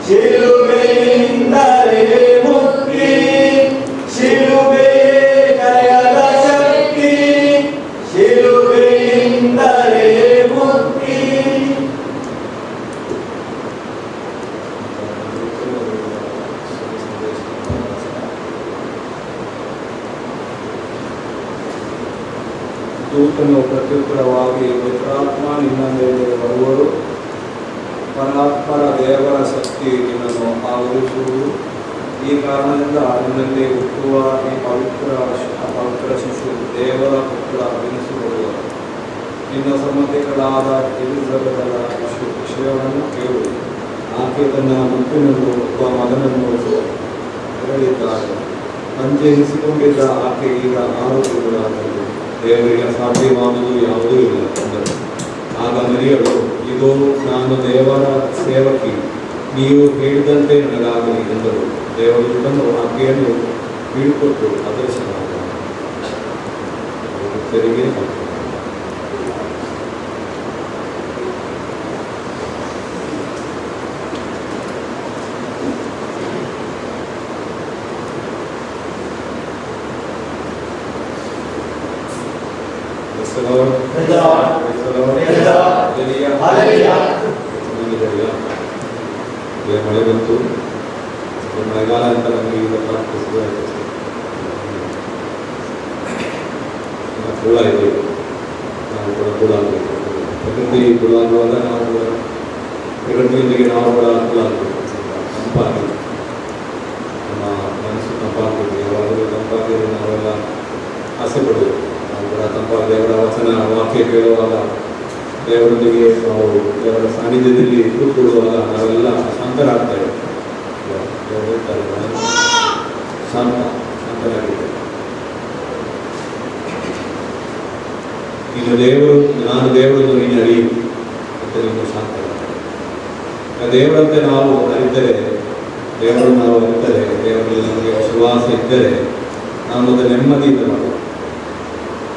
ಶಿಲುಬೆಯಿಂದಲೇ ಮುಕ್ತಿ, ಶಿಲುಬೆಯೇ ಜಯದ ಶಕ್ತಿ, ಶಿಲುಬೆಯಿಂದಲೇ ಮುಕ್ತಿ. ದೂತನು ಪ್ರತ್ಯುತ್ತರವಾಗಿ, ಪವಿತ್ರಾತ್ಮ ನಿನ್ನ ಮೇಲೆ ಬರುವರು, ಪರಾತ್ಪರ ದೇವರ ಶಕ್ತಿ ನಿನ್ನನ್ನು ಆವರಿಸುವುದು. ಈ ಕಾರಣದಿಂದ ನಿನ್ನಲ್ಲಿ ಹುಟ್ಟುವ ಈ ಪವಿತ್ರ ಶಿಶು ದೇವರ ಪುತ್ರ ಎನಿಸಿಕೊಳ್ಳುವರು. ನಿನ್ನ ಸಂಬಂಧಿಕರಾದ ಎಲಿಜಬೆತಳ ವಿಷಯವನ್ನು ಕೇಳುವುದು. ಆಕೆ ತನ್ನ ಮಕ್ಕಳನ್ನು ಒಬ್ಬ ಮಗನನ್ನು ಹೇಳಿದ್ದಾಳೆ. ಅಂಜೆ ಎನಿಸಿಕೊಂಡಿದ್ದ ಆಕೆ ಈಗ 6 ತಿಂಗಳಾದಳು. ದೇವರಿಗೆ ಸಾಧ್ಯವಾದುದು ಯಾವುದೂ ಇಲ್ಲ ಎಂದರು. ಆಗ ಮರಿಯಳು, ಇದೋ ನಾನು ದೇವರ ಸೇವಕಿ, ನೀವು ಹೇಳಿದಂತೆ ನನಗಾಗಲಿ ಎಂದರು. ದೇವದೂತನು ಆಕೆಯನ್ನು ಬೀಳ್ಕೊಟ್ಟು ಅದೃಶ್ಯನಾದ. ಮಳೆ ಬಂತು, ಮಳೆಗಾಲ ಅಂತ ನಮಗೆ ಈಗ ಕೂಡ ಇದೆ. ನಾವು ಕೂಡ ಆಗಬೇಕು. ಪ್ರಕೃತಿ ಕೂಡ ಆಗುವಾಗ ನಾವು ಕೂಡ ಪ್ರಕೃತಿಯೊಂದಿಗೆ ನಾವು ಕೂಡ ಆಗಬೇಕು. ತಂಪಾಗಿ ನಮ್ಮ ಮನಸ್ಸು ತಂಪಾಗಬೇಕು. ಯಾವಾಗಲೂ ತಂಪಾಗಿ ನಾವೆಲ್ಲ ಆಸೆ ಪಡಬೇಕು. ನಾವು ಕೂಡ ತಂಪಾಗಿ ದೇವರ ವಚನ ವಾಕ್ಯ ಕೇಳುವಾಗ, ದೇವರೊಂದಿಗೆ ನಾವು ದೇವರ ಸಾನ್ನಿಧ್ಯದಲ್ಲಿ ಕೂತ್ಕೊಳ್ಳುವಾಗ ನಾವೆಲ್ಲ ಶಾಂತರಾಗ್ತೇವೆ. ಹೇಳ್ತಾರೆ ಶಾಂತರಾಗಿದ್ದೇವೆ. ನೀನು ದೇವರು, ನಾನು ದೇವರನ್ನು ನೀನು ಅರಿಯು ಅಂತ ನೀನು ಶಾಂತರಾಗ್ತೇವೆ. ದೇವರಂತೆ ನಾವು ಅರಿತರೆ, ದೇವರನ್ನು ನಾವು ಅರಿತರೆ, ದೇವರಲ್ಲಿ ನಮಗೆ ವಿಶ್ವಾಸ ಇದ್ದರೆ ನಾವು ಒಂದು ನೆಮ್ಮದಿಯಿಂದ ಮಾಡುವ.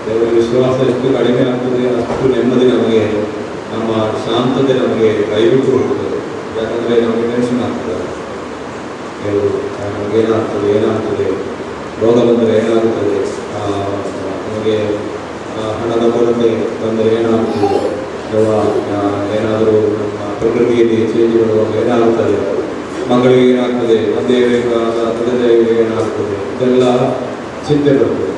ದೇವರಲ್ಲಿ ವಿಶ್ವಾಸ ಎಷ್ಟು ಕಡಿಮೆ ಆಗ್ತದೆ ಅಷ್ಟು ನೆಮ್ಮದಿ ನಮಗೆ, ನಮ್ಮ ಶಾಂತತೆ ನಮಗೆ ಕೈಬಿಟ್ಟು ಹೋಗ್ತದೆ. ಯಾಕಂದರೆ ನಮಗೆ ಟೆನ್ಷನ್ ಆಗ್ತದೆ. ದೇವರು ನಮಗೇನಾಗ್ತದೆ, ರೋಗ ಬಂದರೆ ಏನಾಗುತ್ತದೆ, ನಮಗೆ ಹಣದ ಕೊರತೆ ಬಂದರೆ ಏನಾಗ್ತದೆ, ಅಥವಾ ಏನಾದರೂ ನಮ್ಮ ಪ್ರಕೃತಿಯಲ್ಲಿ ಚೇಂಜ್ ಬರುವಾಗ ಏನಾಗುತ್ತದೆ, ಮಗಳಿಗೆ ಏನಾಗ್ತದೆ, ತಂದೆ ಏನಾಗ್ತದೆ, ಇದೆಲ್ಲ ಚಿಂತೆ ಬರ್ತದೆ.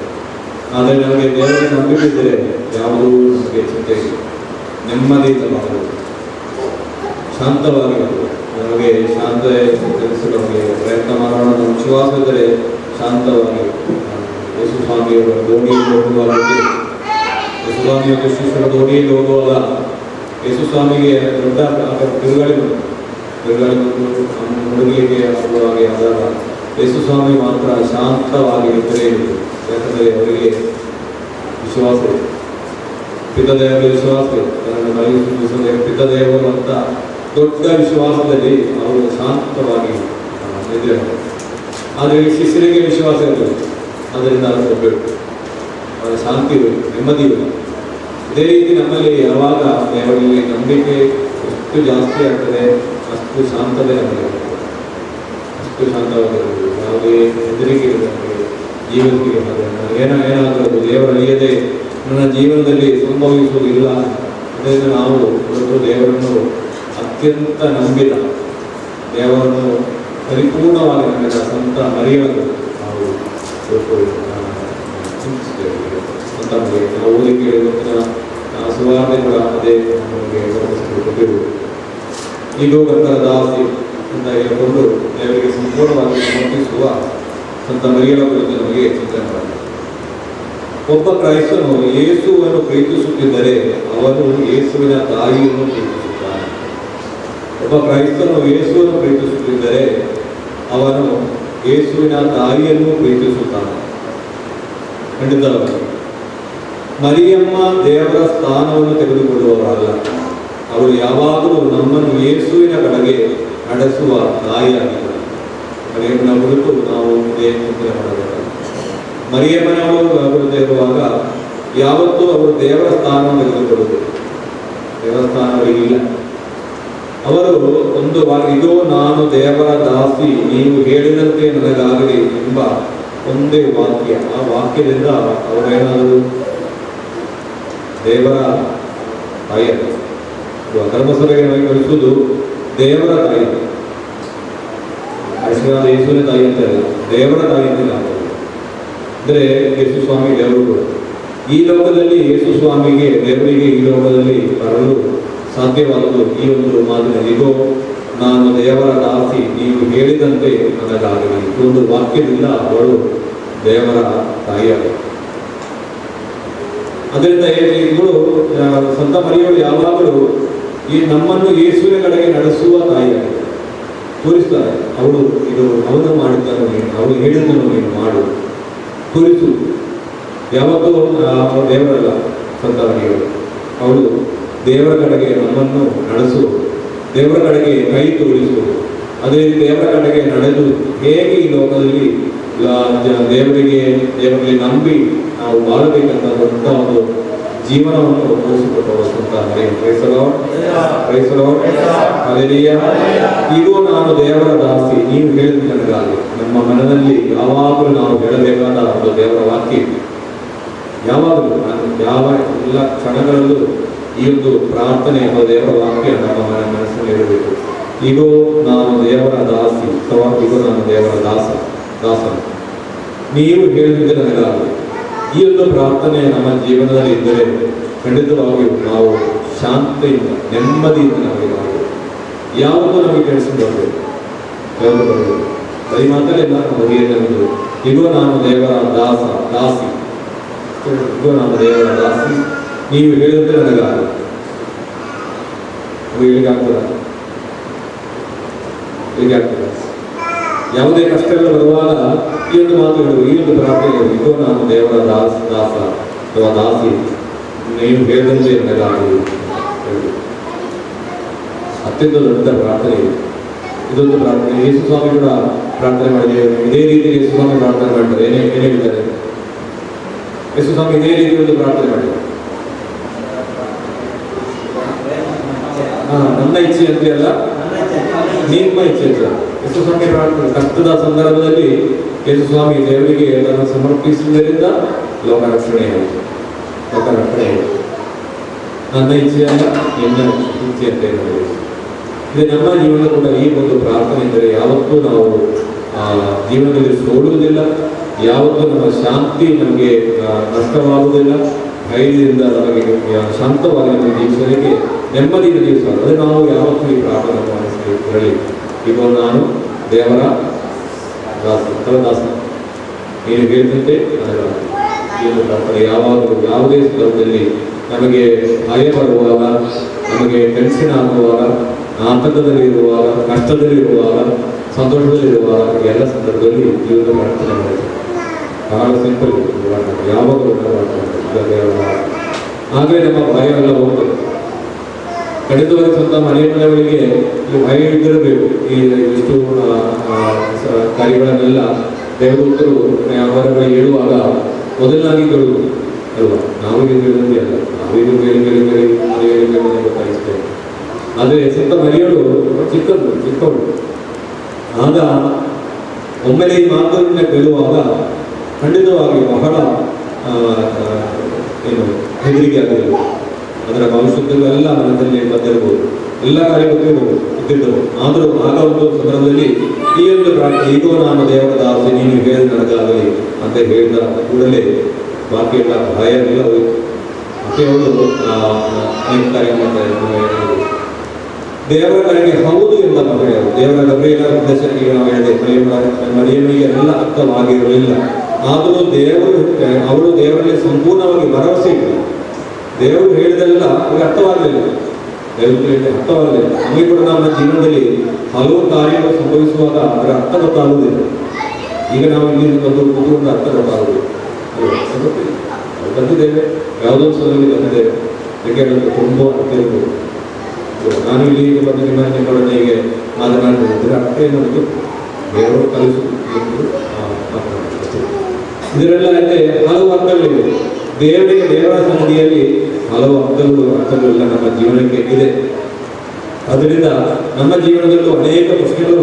ಆದರೆ ನಮಗೆ ದೇವರಿಗೆ ನಂಬಿಕೆಯಿದ್ದರೆ ಯಾವುದೂ ನಮಗೆ ಚಿಂತೆ ಇಲ್ಲ. ನೆಮ್ಮದಿಯಿಂದ ಮಾಡಬಹುದು, ಶಾಂತವಾಗಿ ಮಾಡಬಹುದು. ನಮಗೆ ಶಾಂತ ತಿಳಿಸಲು ನಮಗೆ ಪ್ರಯತ್ನ ಮಾಡೋಣ. ನಮ್ಮ ವಿಶ್ವಾಸ ಇದ್ದರೆ ಶಾಂತವಾಗಿ ಯೇಸು ಸ್ವಾಮಿಯವರ ದೋಣಿಯಲ್ಲಿ ಹೋಗುವಾಗ, ಯೇಸು ಸ್ವಾಮಿಯವರ ಶಿಷ್ಯರ ದೋಣಿಯಲ್ಲಿ ಹೋಗುವಾಗ ಯೇಸು ಸ್ವಾಮಿಗೆ ದೊಡ್ಡ ತಿರುಗಾಳಿ ಬಂದು ಹುಡುಗಿಗೆ ಆಗುವಾಗ ಆದಾಗ ಯೇಸು ಸ್ವಾಮಿ ಮಾತ್ರ ಶಾಂತವಾಗಿ ಇದ್ದರೆ, ಯಾಕಂದರೆ ಅವರಿಗೆ ವಿಶ್ವಾಸ ಇದೆ, ಪಿತದೇವರ ವಿಶ್ವಾಸ ಇದೆ. ಪಿತದೇವರು ಅಂತ ದೊಡ್ಡ ವಿಶ್ವಾಸದಲ್ಲಿ ಅವರು ಶಾಂತವಾಗಿ ನಿದ್ರೆ ಮಾಡಿದರು. ಆದರೆ ಶಿಷ್ಯರಿಗೆ ವಿಶ್ವಾಸ ಇರಲಿಲ್ಲ, ಅದರಿಂದ ಅವರು ಹೋಗಬೇಕು, ಅವರ ಶಾಂತಿ ಬೇಕು, ನೆಮ್ಮದಿ ಬೇಕು. ಇದೇ ರೀತಿ ನಮ್ಮಲ್ಲಿ ಯಾವಾಗ ದೇವರಲ್ಲಿ ನಂಬಿಕೆ ಎಷ್ಟು ಜಾಸ್ತಿ ಆಗ್ತದೆ ಅಷ್ಟು ಶಾಂತತೆ ನಮಗೆ ಇರ್ತದೆ, ಅಷ್ಟು ಶಾಂತವಾಗಿರಬಹುದು. ಯಾವುದೇ ಹೆದರಿಕೆ ಇರಬೇಕು ನಮಗೆ ಜೀವನಕ್ಕೆ. ಏನಾದರೂ ದೇವರಲ್ಲಿಯದೆ ನನ್ನ ಜೀವನದಲ್ಲಿ ಸಂಭವಿಸುವುದಿಲ್ಲ. ಅದರಿಂದ ನಾವು ಇವತ್ತು ದೇವರನ್ನು ಅತ್ಯಂತ ನಂಬಿದ, ದೇವರನ್ನು ಪರಿಪೂರ್ಣವಾಗಿ ನಂಬಿದ ಸಂತ ಮರಿಯಳನ್ನು ನಾವು ಚಿಂತಿಸ್ತೇವೆ. ಸಂತ ಮರಿಯ ನಾವು ಓದಿ ಕೇಳಿದ ಸುವಾರ್ತೆ ಕೂಡ ಅದೇ ನಮಗೆ ಕೊಟ್ಟಿರುವುದು. ಇದು ಕರ್ತರ ದಾಸಿ ಅಂತ ಹೇಳಿಕೊಂಡು ದೇವರಿಗೆ ಸಂಪೂರ್ಣವಾಗಿ ಸಮರ್ಪಿಸುವ ಸಂತ ಮರಿಯಳ ಕುರಿತು ನಮಗೆ ಚಿಂತನೆ ಮಾಡಿ. ಒಬ್ಬ ಕ್ರೈಸ್ತನು ಯೇಸುವನ್ನು ಪ್ರೀತಿಸುತ್ತಿದ್ದರೆ ಅವನು ಯೇಸುವಿನ ತಾಯಿಯನ್ನು ಪ್ರೀತಿಸುತ್ತಾನೆ. ಒಬ್ಬ ಕ್ರೈಸ್ತನು ಯೇಸುವನ್ನು ಪ್ರೀತಿಸುತ್ತಿದ್ದರೆ ಅವನು ಯೇಸುವಿನ ತಾಯಿಯನ್ನು ಪ್ರೀತಿಸುತ್ತಾನೆ. ಖಂಡಿತವಾಗಿ ಮರಿಯಮ್ಮ ದೇವರ ಸ್ಥಾನವನ್ನು ತೆಗೆದುಕೊಳ್ಳುವವರಲ್ಲ. ಅವಳು ಯಾವಾಗಲೂ ನಮ್ಮನ್ನು ಯೇಸುವಿನ ಕಡೆಗೆ ನಡೆಸುವ ತಾಯಿಯಾಗಿದ್ದಾಳೆ. ಮರಿಯಮ್ಮನ ಕುರಿತು ನಾವು ಇದೇ ಚಿಂತನೆ ಮಾಡಬೇಕು. ಮರಿಯಮ್ಮನವರು ಬರುತ್ತಾ ಇರುವಾಗ ಯಾವತ್ತೂ ಅವರು ದೇವರ ಸ್ಥಾನವನ್ನು ತೆಗೆದುಕೊಳ್ಳುವುದು, ದೇವಸ್ಥಾನ ಅವರಿಗಿಲ್ಲ. ಅವರು ಒಂದು ಇದು ನಾನು ದೇವರ ದಾಸಿ ನೀವು ಹೇಳಿದಂತೆ ನನಗಾಗಲಿ ಎಂಬ ಒಂದೇ ವಾಕ್ಯ, ಆ ವಾಕ್ಯದಿಂದ ಅವರೇನಾದರೂ ದೇವರ ತಾಯಿ, ಧರ್ಮಸಭೆಗೆ ಕಳಿಸುವುದು ದೇವರ ತಾಯಿ, ಯೇಸುವಿನ ತಾಯಿ ಅಂತ ಇಲ್ಲ, ದೇವರ ತಾಯಿ ಅಂತ ಅಂದರೆ ಯೇಸು ಸ್ವಾಮಿ ದೇವರು ಕೂಡ. ಈ ಲೋಕದಲ್ಲಿ ಯೇಸು ಸ್ವಾಮಿಗೆ ದೇವರಿಗೆ ಈ ಲೋಕದಲ್ಲಿ ಬರಲು ಸಾಧ್ಯವಾದದ್ದು ಈ ಒಂದು ಮಾತಿನ ಇದೋ ನಾನು ದೇವರ ದಾಸಿ ನೀವು ಹೇಳಿದಂತೆ ನನಗಾಗಲಿ. ಈ ಒಂದು ವಾಕ್ಯದಿಂದ ಅವಳು ದೇವರ ತಾಯಿಯಾಗ. ಅದರಿಂದ ಇವಳು ಸಂತ ಮರಿಯವರು ಯಾವಾಗಲೂ ಈ ನಮ್ಮನ್ನು ಯೇಸುವಿನ ಕಡೆಗೆ ನಡೆಸುವ ತಾಯಿಯಾಗಿದೆ, ತೋರಿಸ್ತಾರೆ. ಅವಳು ಇದು ಅವನು ಮಾಡಿದ್ದನ್ನು ನೀನು, ಅವಳು ಹೇಳಿದ್ದನ್ನು ನೀನು ಮಾಡು, ತೋರಿಸು. ಯಾವತ್ತೂ ದೇವರಲ್ಲ ಸಂತ ಮರಿಯವರು, ಅವಳು ದೇವರ ಕಡೆಗೆ ನಮ್ಮನ್ನು ನಡೆಸು, ದೇವರ ಕಡೆಗೆ ಕೈ ತೋರಿಸು. ಅದೇ ದೇವರ ಕಡೆಗೆ ನಡೆದು ಹೇಗೆ ಈ ಲೋಕದಲ್ಲಿ ದೇವರಲ್ಲಿ ನಂಬಿ ನಾವು ಬಾಳಬೇಕಂತ ದೊಡ್ಡ ಒಂದು ಜೀವನವನ್ನು ತೋರಿಸಿಕೊಟ್ಟಂತ ಇದು ನಾನು ದೇವರ ದಾಸಿ ನೀವು ಹೇಳಿದ ನನಗಾಗಿ. ನಮ್ಮ ಮನದಲ್ಲಿ ಯಾವಾಗಲೂ ನಾವು ಹೇಳಬೇಕಾದ ಒಂದು ದೇವರ ವಾಕ್ಯ, ಯಾವಾಗಲೂ ಯಾವ ಎಲ್ಲ ಕ್ಷಣಗಳಲ್ಲೂ ಈ ಒಂದು ಪ್ರಾರ್ಥನೆ ಅಥವಾ ದೇವರ ವಾಕ್ಯ ನಮ್ಮ ಮನಸ್ಸಿನಲ್ಲಿ ಇರಬೇಕು. ಇದು ನಾನು ದೇವರ ದಾಸಿ ಅಥವಾ ಇದು ನಾನು ದೇವರ ದಾಸನು ನೀವು ಹೇಳಿದ್ರೆ ನನಗಾಗಲಿ. ಈ ಒಂದು ಪ್ರಾರ್ಥನೆ ನಮ್ಮ ಜೀವನದಲ್ಲಿ ಇದ್ದರೆ ಖಂಡಿತವಾಗಿಯೂ ನಾವು ಶಾಂತಿಯಿಂದ ನೆಮ್ಮದಿಯಿಂದ ನಮಗೆ ಯಾವುದು ನಮಗೆ ಕೆಲಸಕ್ಕೆ ಬರಬೇಕು, ಬರೀ ಮಾತಲ್ಲ ನಮಗೆ ಇದು ನಾನು ದೇವರ ದಾಸಿ, ಇದು ನಾನು ದೇವರ ದಾಸಿ ನೀವು ಹೇಳಿದ್ರೆ ನನಗಾಗಲಿ. ಹೇಳಿಗಾಗ್ತದ ಹೀಗಾಗ್ತದೆ. ಯಾವುದೇ ಕಷ್ಟಗಳು ಬರುವಾಗ ಈ ಒಂದು ಮಾತು ಹೇಳುವುದು, ಈ ಒಂದು ಪ್ರಾರ್ಥನೆ ಇದು ನಾನು ದೇವರ ದಾಸ ಅಥವಾ ದಾಸಿ ನೀವು ಹೇಳಿದಂತೆ ನನಗಾಗಲಿ. ಅತ್ಯಂತ ದೊಡ್ಡ ಪ್ರಾರ್ಥನೆ ಇದೆ. ಇದೊಂದು ಪ್ರಾರ್ಥನೆ ಯೇಸು ಸ್ವಾಮಿ ಕೂಡ ಪ್ರಾರ್ಥನೆ ಮಾಡಿದ್ದೇವೆ. ಇದೇ ರೀತಿ ಯೇಸು ಸ್ವಾಮಿ ಪ್ರಾರ್ಥನೆ ಮಾಡ್ತಾರೆ. ಏನೇ ಹೇಳ್ತಾರೆ ಯೇಸು ಸ್ವಾಮಿ ಇದೇ ರೀತಿ ಒಂದು ಪ್ರಾರ್ಥನೆ ಮಾಡಿದ್ದಾರೆ. ನನ್ನ ಇಚ್ಛೆ ಅಂತ ಅಲ್ಲ, ನಿಮ್ಮ ಇಚ್ಛೆ ಅಂತ. ಯೇಸು ಸ್ವಾಮಿ ಪ್ರಾರ್ಥನೆ ಕಷ್ಟದ ಸಂದರ್ಭದಲ್ಲಿ ಯೇಸು ಸ್ವಾಮಿ ದೇವರಿಗೆ ಅದನ್ನು ಸಮರ್ಪಿಸುವುದರಿಂದ ಲೋಕ ರಕ್ಷಣೆಯಾಯಿತು. ನನ್ನ ಇಚ್ಛೆ ಅಲ್ಲ, ನಿನ್ನ ಇಚ್ಛೆ ಅಂತ ಹೇಳಿದೆ. ಇದು ನಮ್ಮ ಜೀವನ ಕೂಡ ಈ ಒಂದು ಪ್ರಾರ್ಥನೆ ಎಂದರೆ ಯಾವತ್ತೂ ನಾವು ಜೀವನದಲ್ಲಿ ಸೋಲುವುದಿಲ್ಲ, ಯಾವತ್ತೂ ನಮ್ಮ ಶಾಂತಿ ನಮಗೆ ನಷ್ಟವಾಗುವುದಿಲ್ಲ. ಧೈರ್ಯದಿಂದ ನಮಗೆ ಶಾಂತವಾಗಿ ನಮ್ಮ ಜೀವಿಸಲಿಕ್ಕೆ ನೆಮ್ಮದಿಯಿಂದ ಜೀವಿಸಲು ಅದೇ ನಾವು ಯಾವತ್ತೂ ಈ ಪ್ರಾರ್ಥನೆ ಮಾಡಿಸಿ ಈಗ ನಾನು ದೇವರ ದಾಸ ನೀನು ಹೇಳಿದಂತೆ ಏನು ಪ್ರಾರ್ಥನೆ ಯಾವಾಗಲೂ ಯಾವುದೇ ಸಂದರ್ಭದಲ್ಲಿ ನಮಗೆ ಭಯ ಬರುವಾಗ, ನಮಗೆ ಟೆನ್ಷನ್ ಆಗುವಾಗ, ಆತಂಕದಲ್ಲಿ ಇರುವಾಗ, ಕಷ್ಟದಲ್ಲಿರುವಾಗ, ಸಂತೋಷದಲ್ಲಿರುವಾಗ ಎಲ್ಲ ಸಂದರ್ಭದಲ್ಲಿ ಜೀವನ ಪ್ರಾರ್ಥನೆ ಮಾಡಿದೆ. ಬಹಳ ಸಿಂಪಲ್ ಯಾವಾಗಲೂ ಆಗಲೇ ನಮ್ಮ ಭಯ ಎಲ್ಲ ಹೋಗ್ತದೆ. ಖಂಡಿತವಾಗಿ ಸ್ವಂತ ಮನೆಯವರಿಗೆ ಈ ಭಯ ಇದ್ದಿರಬೇಕು. ಈ ಎಷ್ಟು ಕಾರ್ಯಗಳನ್ನೆಲ್ಲ ದೇವದೂತರು ಅವರ ಹೇಳುವಾಗ ಮೊದಲಾಗಿ ಕೇಳುವುದು ಅಲ್ವಾ, ನಾವೀಗ ಕೇಳಿದಂತೆ ಅಲ್ಲ, ನಾವೀಗ ಬೇರೆ ಗೊತ್ತಾಗಿಸ್ತೇವೆ. ಆದರೆ ಸ್ವಂತ ಮರಿಯಳು ಚಿಕ್ಕವಳು. ಆಗ ಒಮ್ಮೆಲೆ ಈ ಮಾತನ್ನ ಕೇಳುವಾಗ ಖಂಡಿತವಾಗಿ ಬಹಳ ಹೆದರಿಕೆ ಆಗಿರಬಹುದು. ಅದರ ಭವಿಷ್ಯದಲ್ಲೆಲ್ಲ ಮನದಲ್ಲಿ ಬಂದಿರಬಹುದು, ಎಲ್ಲ ಕಾರ್ಯಗಳು ಇದ್ದಿದ್ದವು. ಆದರೂ ಆಗ ಒಂದು ಸಂದರ್ಭದಲ್ಲಿ ಈ ಒಂದು ಪ್ರಾರ್ಥನೆ ಇದು ನಾನು ದೇವರ ದಾಸಿ ನೀನು ಹೇಳಿದ ನನಗಾಗಲಿ ಅಂತ ಹೇಳಿದ ಕೂಡಲೇ ಬಾಕಿ ಎಲ್ಲ ಭಯ ಎಲ್ಲ ಹೋಯಿತು. ಮತ್ತೆ ಅವರು ಅನೇಕ ಕಾರ್ಯ ಮಾಡ್ತಾರೆ. ದೇವರ ಕಡೆಗೆ ಹೌದು ಎಂದ ಮಗಳು ದೇವರ ಗಬ್ರಿಯಲ ಉದ್ದೇಶಕ್ಕೆ ನಾವು ಹೇಳಿದೆ, ಮರಿಯಮ್ಮಿಗೆ ಎಲ್ಲ ಅರ್ಥವಾಗಿರಲಿಲ್ಲ. ಆದರೂ ಅವಳು ದೇವರಲ್ಲಿ ಸಂಪೂರ್ಣವಾಗಿ ಭರವಸೆ ಇಟ್ಟಳು. ದೇವರು ಹೇಳಿದೆಲ್ಲ ಅವರಿಗೆ ಅರ್ಥವಾಗಲಿಲ್ಲ, ಅರ್ಥವಾಗಲಿಲ್ಲ. ನಮಗೆ ಕೂಡ ನಮ್ಮ ಜೀವನದಲ್ಲಿ ಹಲವು ಕಾರ್ಯಗಳು ಸಂಭವಿಸುವಾಗ ಅದರ ಅರ್ಥ ಗೊತ್ತಾಗುವುದಿಲ್ಲ. ಈಗ ನಾವು ಇಲ್ಲಿ ಕೂತ್ಕೊಂಡು ಅರ್ಥ ಗೊತ್ತಾಗುವುದು ಬಂದಿದ್ದೇವೆ, ಯಾವುದೋ ಸಲಲ್ಲಿ ಬಂದಿದ್ದೇವೆ, ಅದಕ್ಕೆ ಅದಕ್ಕೆ ತುಂಬ ಅರ್ಥ ಇರ್ಬೋದು. ನಾನು ಇಲ್ಲಿ ಬಂದು ನಿಮ್ಮೊಡನೆ ಹೀಗೆ ಮಾತನಾಡಿದ್ರೆ ಅರ್ಥ ಏನಂತೂ ದೇವರು ಕಲಿಸುವುದು ಇದರೆಲ್ಲ ಅಲ್ಲೇ ಹಲವು ಅರ್ಥಗಳಿವೆ. ದೇವರ ಸನ್ನಿಧಿಯಲ್ಲಿ ಹಲವು ಅರ್ಥಗಳೆಲ್ಲ ನಮ್ಮ ಜೀವನಕ್ಕೆ ಇದೆ. ಅದರಿಂದ ನಮ್ಮ ಜೀವನದಲ್ಲೂ ಅನೇಕ ಪ್ರಶ್ನೆಗಳು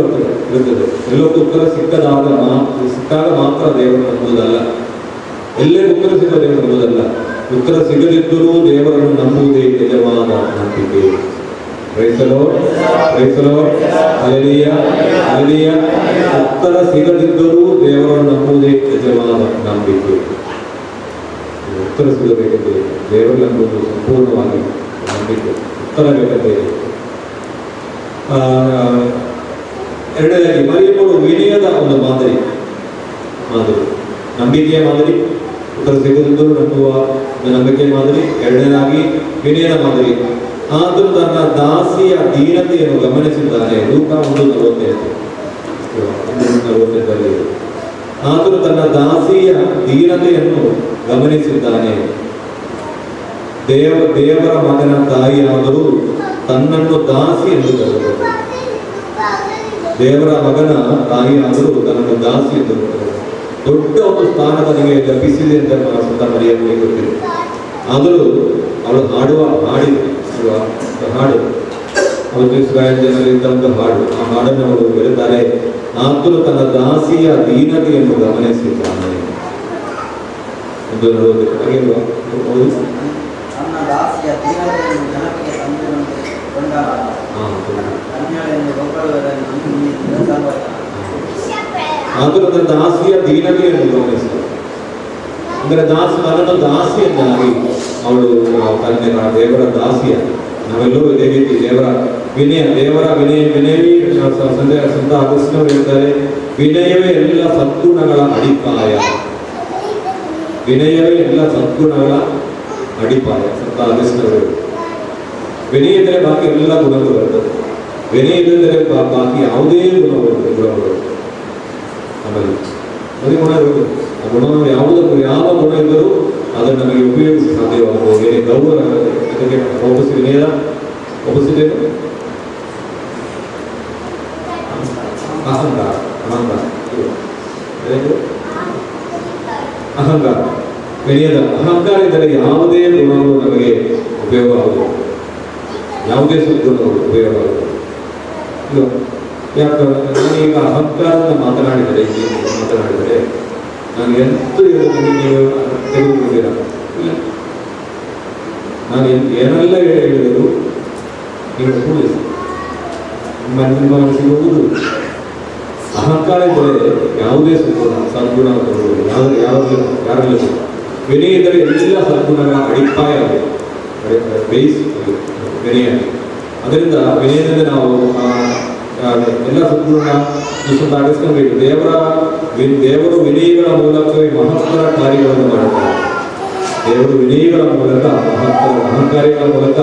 ಇರುತ್ತದೆ. ಎಲ್ಲಕ್ಕೂ ಉತ್ತರ ಸಿಕ್ಕಾಗ ಮಾತ್ರ ದೇವರನ್ನು ನಂಬುವುದಲ್ಲ, ಎಲ್ಲರಿಗೂ ಉತ್ತರ ಸಿಗುವ ದೇವರು ನಂಬುವುದಲ್ಲ. ಉತ್ತರ ಸಿಗದಿದ್ದರೂ ದೇವರನ್ನು ನಂಬುವುದೇ ನಿಜವಾದ ನಂಬಿಕೆ. ಕ್ರೈಸ್ತಲೋ ಹಲ್ಲೆಲೂಯಾ ಹಲ್ಲೆಲೂಯಾ. ಉತ್ತರ ಸಿಗದಿದ್ದರೂ ದೇವರನ್ನು ನಂಬುವುದೇ ನಿಜವಾದ ನಂಬಿಕೆ. ಉತ್ತರ ಸಿಗಬೇಕೆಂದರೆ ದೇವರನ್ನು ನಂಬುವುದು ಸಂಪೂರ್ಣವಾಗಿ ನಂಬಿಕೆ. ಉತ್ತರ ಬೇಕಂತೆ. ಎರಡನೇದಾಗಿ ಮರಿಯಮ್ಮಳು ವಿನಯದ ಒಂದು ಮಾದರಿ, ನಂಬಿಕೆಯ ಮಾದರಿ. ಉತ್ತರ ಸಿಗದಿದ್ದರೂ ನಂಬುವ ನಂಬಿಕೆಯ ಮಾದರಿ. ಎರಡನೇದಾಗಿ ವಿನಯದ ಮಾದರಿ. ಆದರೂ ತನ್ನ ದಾಸಿಯ ದೀನತೆಯನ್ನು ಗಮನಿಸಿದ್ದಾನೆ. ಲೂಕ 1:48. ಆದರೂ ತನ್ನ ದಾಸಿಯ ದೀನತೆಯನ್ನು ಗಮನಿಸಿದ್ದಾನೆ. ದೇವರ ಮಗನ ತಾಯಿಯಾದರೂ ತನ್ನನ್ನು ದಾಸಿ ಎಂದು ಕರೆದರು. ದೇವರ ಮಗನ ತಾಯಿಯಾದರೂ ತನ್ನನ್ನು ದಾಸಿ ಎಂದು ಕರೆದರು. ದೊಡ್ಡ ಒಂದು ಸ್ಥಾನ ತನಗೆ ಲಭಿಸಿದೆ ಅಂತ ಸುತ್ತ ಮರಿಯಮ್ಮನಿಗೆ ಗೊತ್ತಿದೆ. ಆದರೂ ಅವಳು ಹಾಡು ಅವತ್ತು ಇಸ್ರಾಯೇಲ್ ಜನರಿಂದ ಒಂದು ಹಾಡು, ಆ ಹಾಡನ್ನು ಅವರು ಹೇಳುತ್ತಾರೆ. ಆತನು ತನ್ನ ದಾಸಿಯ ದೀನತೆಯನ್ನು ಗಮನಿಸಿದ್ದಾನೆ ಎಂದು ಹೇಳುವುದಕ್ಕಾಗಿಲ್ವಾ? ಆದರೂ ತನ್ನ ದಾಸಿಯ ದೀನತೆಯನ್ನು ಗಮನಿಸಿದ. ಅಂದರೆ ನನ್ನನ್ನು ದಾಸಿಯನ್ನಾಗಿ ಅವಳು ತನ್ನ ದೇವರ ದಾಸಿಯ. ನಾವೆಲ್ಲರೂ ಇದೇ ರೀತಿ ದೇವರ ವಿನಯವೇ ಸಂತ ಅಗಸ್ಟಿನವರು ಹೇಳ್ತಾರೆ, ವಿನಯವೇ ಎಲ್ಲ ಸದ್ಗುಣಗಳ ಅಡಿಪಾಯ. ವಿನಯವೇ ಎಲ್ಲ ಸದ್ಗುಣಗಳ ಅಡಿಪಾಯ. ಸಂತ ಅಗಸ್ಟಿನವರು ವಿನಯ ಇದ್ದರೆ ಬಾಕಿ ಎಲ್ಲ ಗುಣಗಳು ಬರ್ತದೆ. ವಿನಯ ಇಲ್ಲದರೆ ಬಾಕಿ ಯಾವುದೇ ಗುಣಗಳು ಆಮೇಲೆ ಅದೇ ಗುಣ ಇರೋದು. ಆ ಗುಣ ಯಾವ ಗುಣ ಇದ್ದರೂ ಅದನ್ನು ನಮಗೆ ಉಪಯೋಗಿಸಿ ಸಾಧ್ಯವಾಗುವುದು. ಗೌರವ ಅದಕ್ಕೆ ವಿನಯದ ಒಪ್ಪಿಸಿದ್ದೇನು ಅಹಂಕಾರ. ವಿನಯದ ಅಹಂಕಾರ ಇದ್ದರೆ ಯಾವುದೇ ಗುಣಗಳು ನಮಗೆ ಉಪಯೋಗ ಆಗುವುದು, ಯಾವುದೇ ಸದ್ಗುಣಗಳು ಉಪಯೋಗ ಆಗುವುದು. ಯಾಕಂದ್ರೆ ನಾನೀಗ ಅಹಂಕಾರದ ಮಾತನಾಡಿದರೆ ನಾನು ಎಂತೂ ನೀವು ತೆಗೆದುಕೊಂಡಿರ ಇಲ್ಲ. ನಾನು ಏನೆಲ್ಲ ಹೇಳಿದರು ನೀವು ಕೂಡಿಸಿ ನಿಮ್ಮ ಮನಸ್ಸಿಗೆ ಹೋಗುವುದು. ಅಹಂಕಾರ ಇದ್ದರೆ ಯಾವುದೇ ಸದ್ಗುಣ ಯಾರಿಲ್ಲ. ವಿನಯ ಇದ್ದರೆ ಎಲ್ಲ ಸದ್ಗುಣಗಳ ಅಡಿಪಾಯ ಬೇಯಿಸಿ ವಿನಯ. ಅದರಿಂದ ವಿನಯದಿಂದ ನಾವು ಎಲ್ಲ ಸದ್ಗುಣ ಅಡಿಸ್ಕೊಳ್ಬೇಕು. ದೇವರು ವಿನಯಗಳ ಮೂಲಕವೇ ಮಹತ್ತರ ಕಾರ್ಯಗಳನ್ನು ಮಾಡುತ್ತಾರೆ. ದೇವರು ವಿನಯಗಳ ಮೂಲಕ ಅಹಂಕಾರಿಗಳ ಮೂಲಕ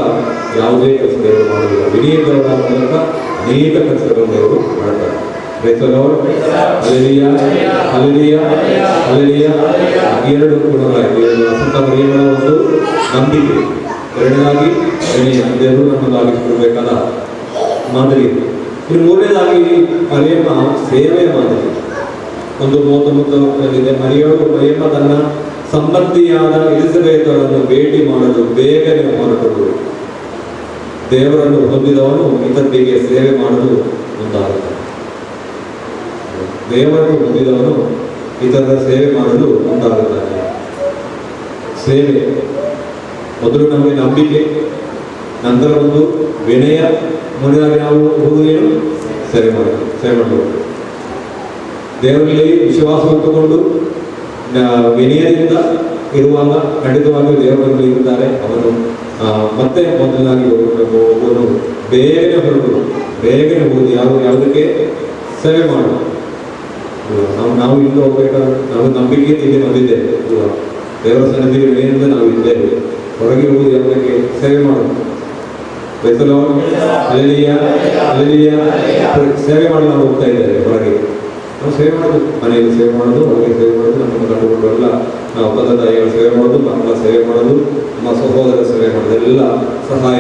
ಯಾವುದೇ ಕೆಲಸ ದೇವರು ಮಾಡುವುದಿಲ್ಲ. ವಿನಯಗಳ ಮೂಲಕ ಅನೇಕ ಕೆಲಸಗಳನ್ನು ದೇವರು ಮಾಡ್ತಾರೆ. ಎರಡು ಗುಣಗಳಾಗಿ ಸಂತ ಮರಿಯಮ್ಮಳ ಒಂದು ನಂಬಿಕೆ, ಎರಡನೇದಾಗಿ ವಿನಯ. ದೇವರು ನಮ್ಮನ್ನು ಆಗಿಸಿಕೊಳ್ಬೇಕಾದ ಮಾದರಿ. ಇನ್ನು ಮೂರನೇದಾಗಿ ಮರಿಯಮ್ಮ ಸೇವೆಯ ಮಾದರಿ. 1:39 ಮರಿಯಮ್ಮ ತನ್ನ ಸಂಬಂಧಿಯಾದ ಎಲಿಸಬೇತರನ್ನು ಭೇಟಿ ಮಾಡಲು ಬೇಗನೆ ಹೊರಟರು. ದೇವರನ್ನು ಹೊಂದಿದವನು ಇತರರಿಗೆ ಸೇವೆ ಮಾಡಲು ಮುಂದಾಗುತ್ತಾನೆ. ದೇವರನ್ನು ಹೊಂದಿದವನು ಇತರರ ಸೇವೆ ಮಾಡಲು ಮುಂದಾಗುತ್ತಾನೆ. ಸೇವೆ ಮೊದಲು ನಮಗೆ ನಂಬಿಕೆ, ನಂತರ ಒಂದು ವಿನಯ, ಮುಂದಾಗಿ ನಾವು ಹೋಗುವುದೇನು ಸೇವೆ ಮಾಡಬಹುದು. ದೇವರಲ್ಲಿ ವಿಶ್ವಾಸ ಇಟ್ಟುಕೊಂಡು ವಿನಯದಿಂದ ಇರುವಾಗ ಖಂಡಿತವಾಗಿಯೂ ದೇವರಲ್ಲಿ ಇರುತ್ತಾರೆ. ಅವನು ಮತ್ತೆ ಮೊದಲಾಗಿ ಒಬ್ಬನು ಬೇಗನೆ ಹೋಗುದು ಯಾವುದಕ್ಕೆ ಸೇವೆ ಮಾಡುವ. ನಾವು ಇಲ್ಲಿ ಹೋಗ್ಬೇಕಾದ್ರೆ ನಾವು ನಂಬಿಕೆ ಇಲ್ಲಿ ಬಂದಿದ್ದೇವೆ. ದೇವರ ಸನ್ನಿಧಿಗೆ ವಿನಯದಿಂದ ನಾವು ಇದ್ದೇವೆ. ಹೊರಗೆ ಹೋಗುದು ಯಾವುದಕ್ಕೆ ಸೇವೆ ಮಾಡುದು. ಸೇವೆ ಮಾಡಿ ನಾವು ಹೋಗ್ತಾ ಇದ್ದೇವೆ ಹೊರಗೆ. ನಾವು ಸೇವೆ ಮಾಡೋದು, ಮನೆಯಲ್ಲಿ ಸೇವೆ ಮಾಡೋದು, ಹೊರಗೆ ಸೇವೆ ಮಾಡೋದು, ನಮ್ಮನ್ನು ಕಂಡುಕೊಂಡು ಎಲ್ಲ ನಾವು ತಂದೆ ತಾಯಿಗಳ ಸೇವೆ ಮಾಡೋದು, ಮಕ್ಕಳ ಸೇವೆ ಮಾಡೋದು, ನಮ್ಮ ಸಹೋದರ ಸೇವೆ ಮಾಡೋದು, ಎಲ್ಲ ಸಹಾಯ.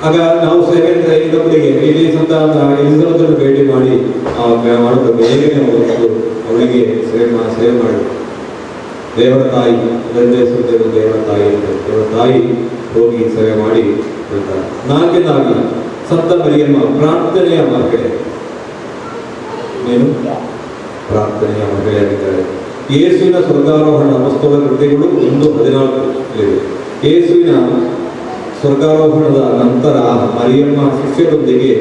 ಆಗ ನಾವು ಸೇವೆ ಅಂದರೆ ಇನ್ನೊಬ್ಬರಿಗೆ ಇಲ್ಲಿ ಸಂತ ಎಲಿಸಬೆತನ್ನು ಭೇಟಿ ಮಾಡಿ ಮಾಡೋದು ಬೇಗನೆ ಹೋಗೋದು, ಅವಳಿಗೆ ಸೇವೆ ಮಾಡಿ ದೇವರ ತಾಯಿ, ದೇವರ ತಾಯಿ ಹೋಗಿ ಸೇವೆ ಮಾಡಿ ಹೇಳ್ತಾರೆ. ನಾಲ್ಕನೇದಾಗಿ ಸಂತ ಮರಿಯಮ್ಮ ಪ್ರಾರ್ಥನೆಯ ಮಹಿಳೆ. ಏನು? ಪ್ರಾರ್ಥನೆಯ ಮಹಿಳೆಯಾಗಿದ್ದಾರೆ. ಯೇಸುವಿನ ಸ್ವರ್ಗಾರೋಹಣ ಅಪೊಸ್ತಲರ ಕೃತ್ಯಗಳು 1:14 ಯೇಸುವಿನ ಸ್ವರ್ಗಾರೋಹಣದ ನಂತರ ಮರಿಯಮ್ಮ ಶಿಷ್ಯರೊಂದಿಗೆ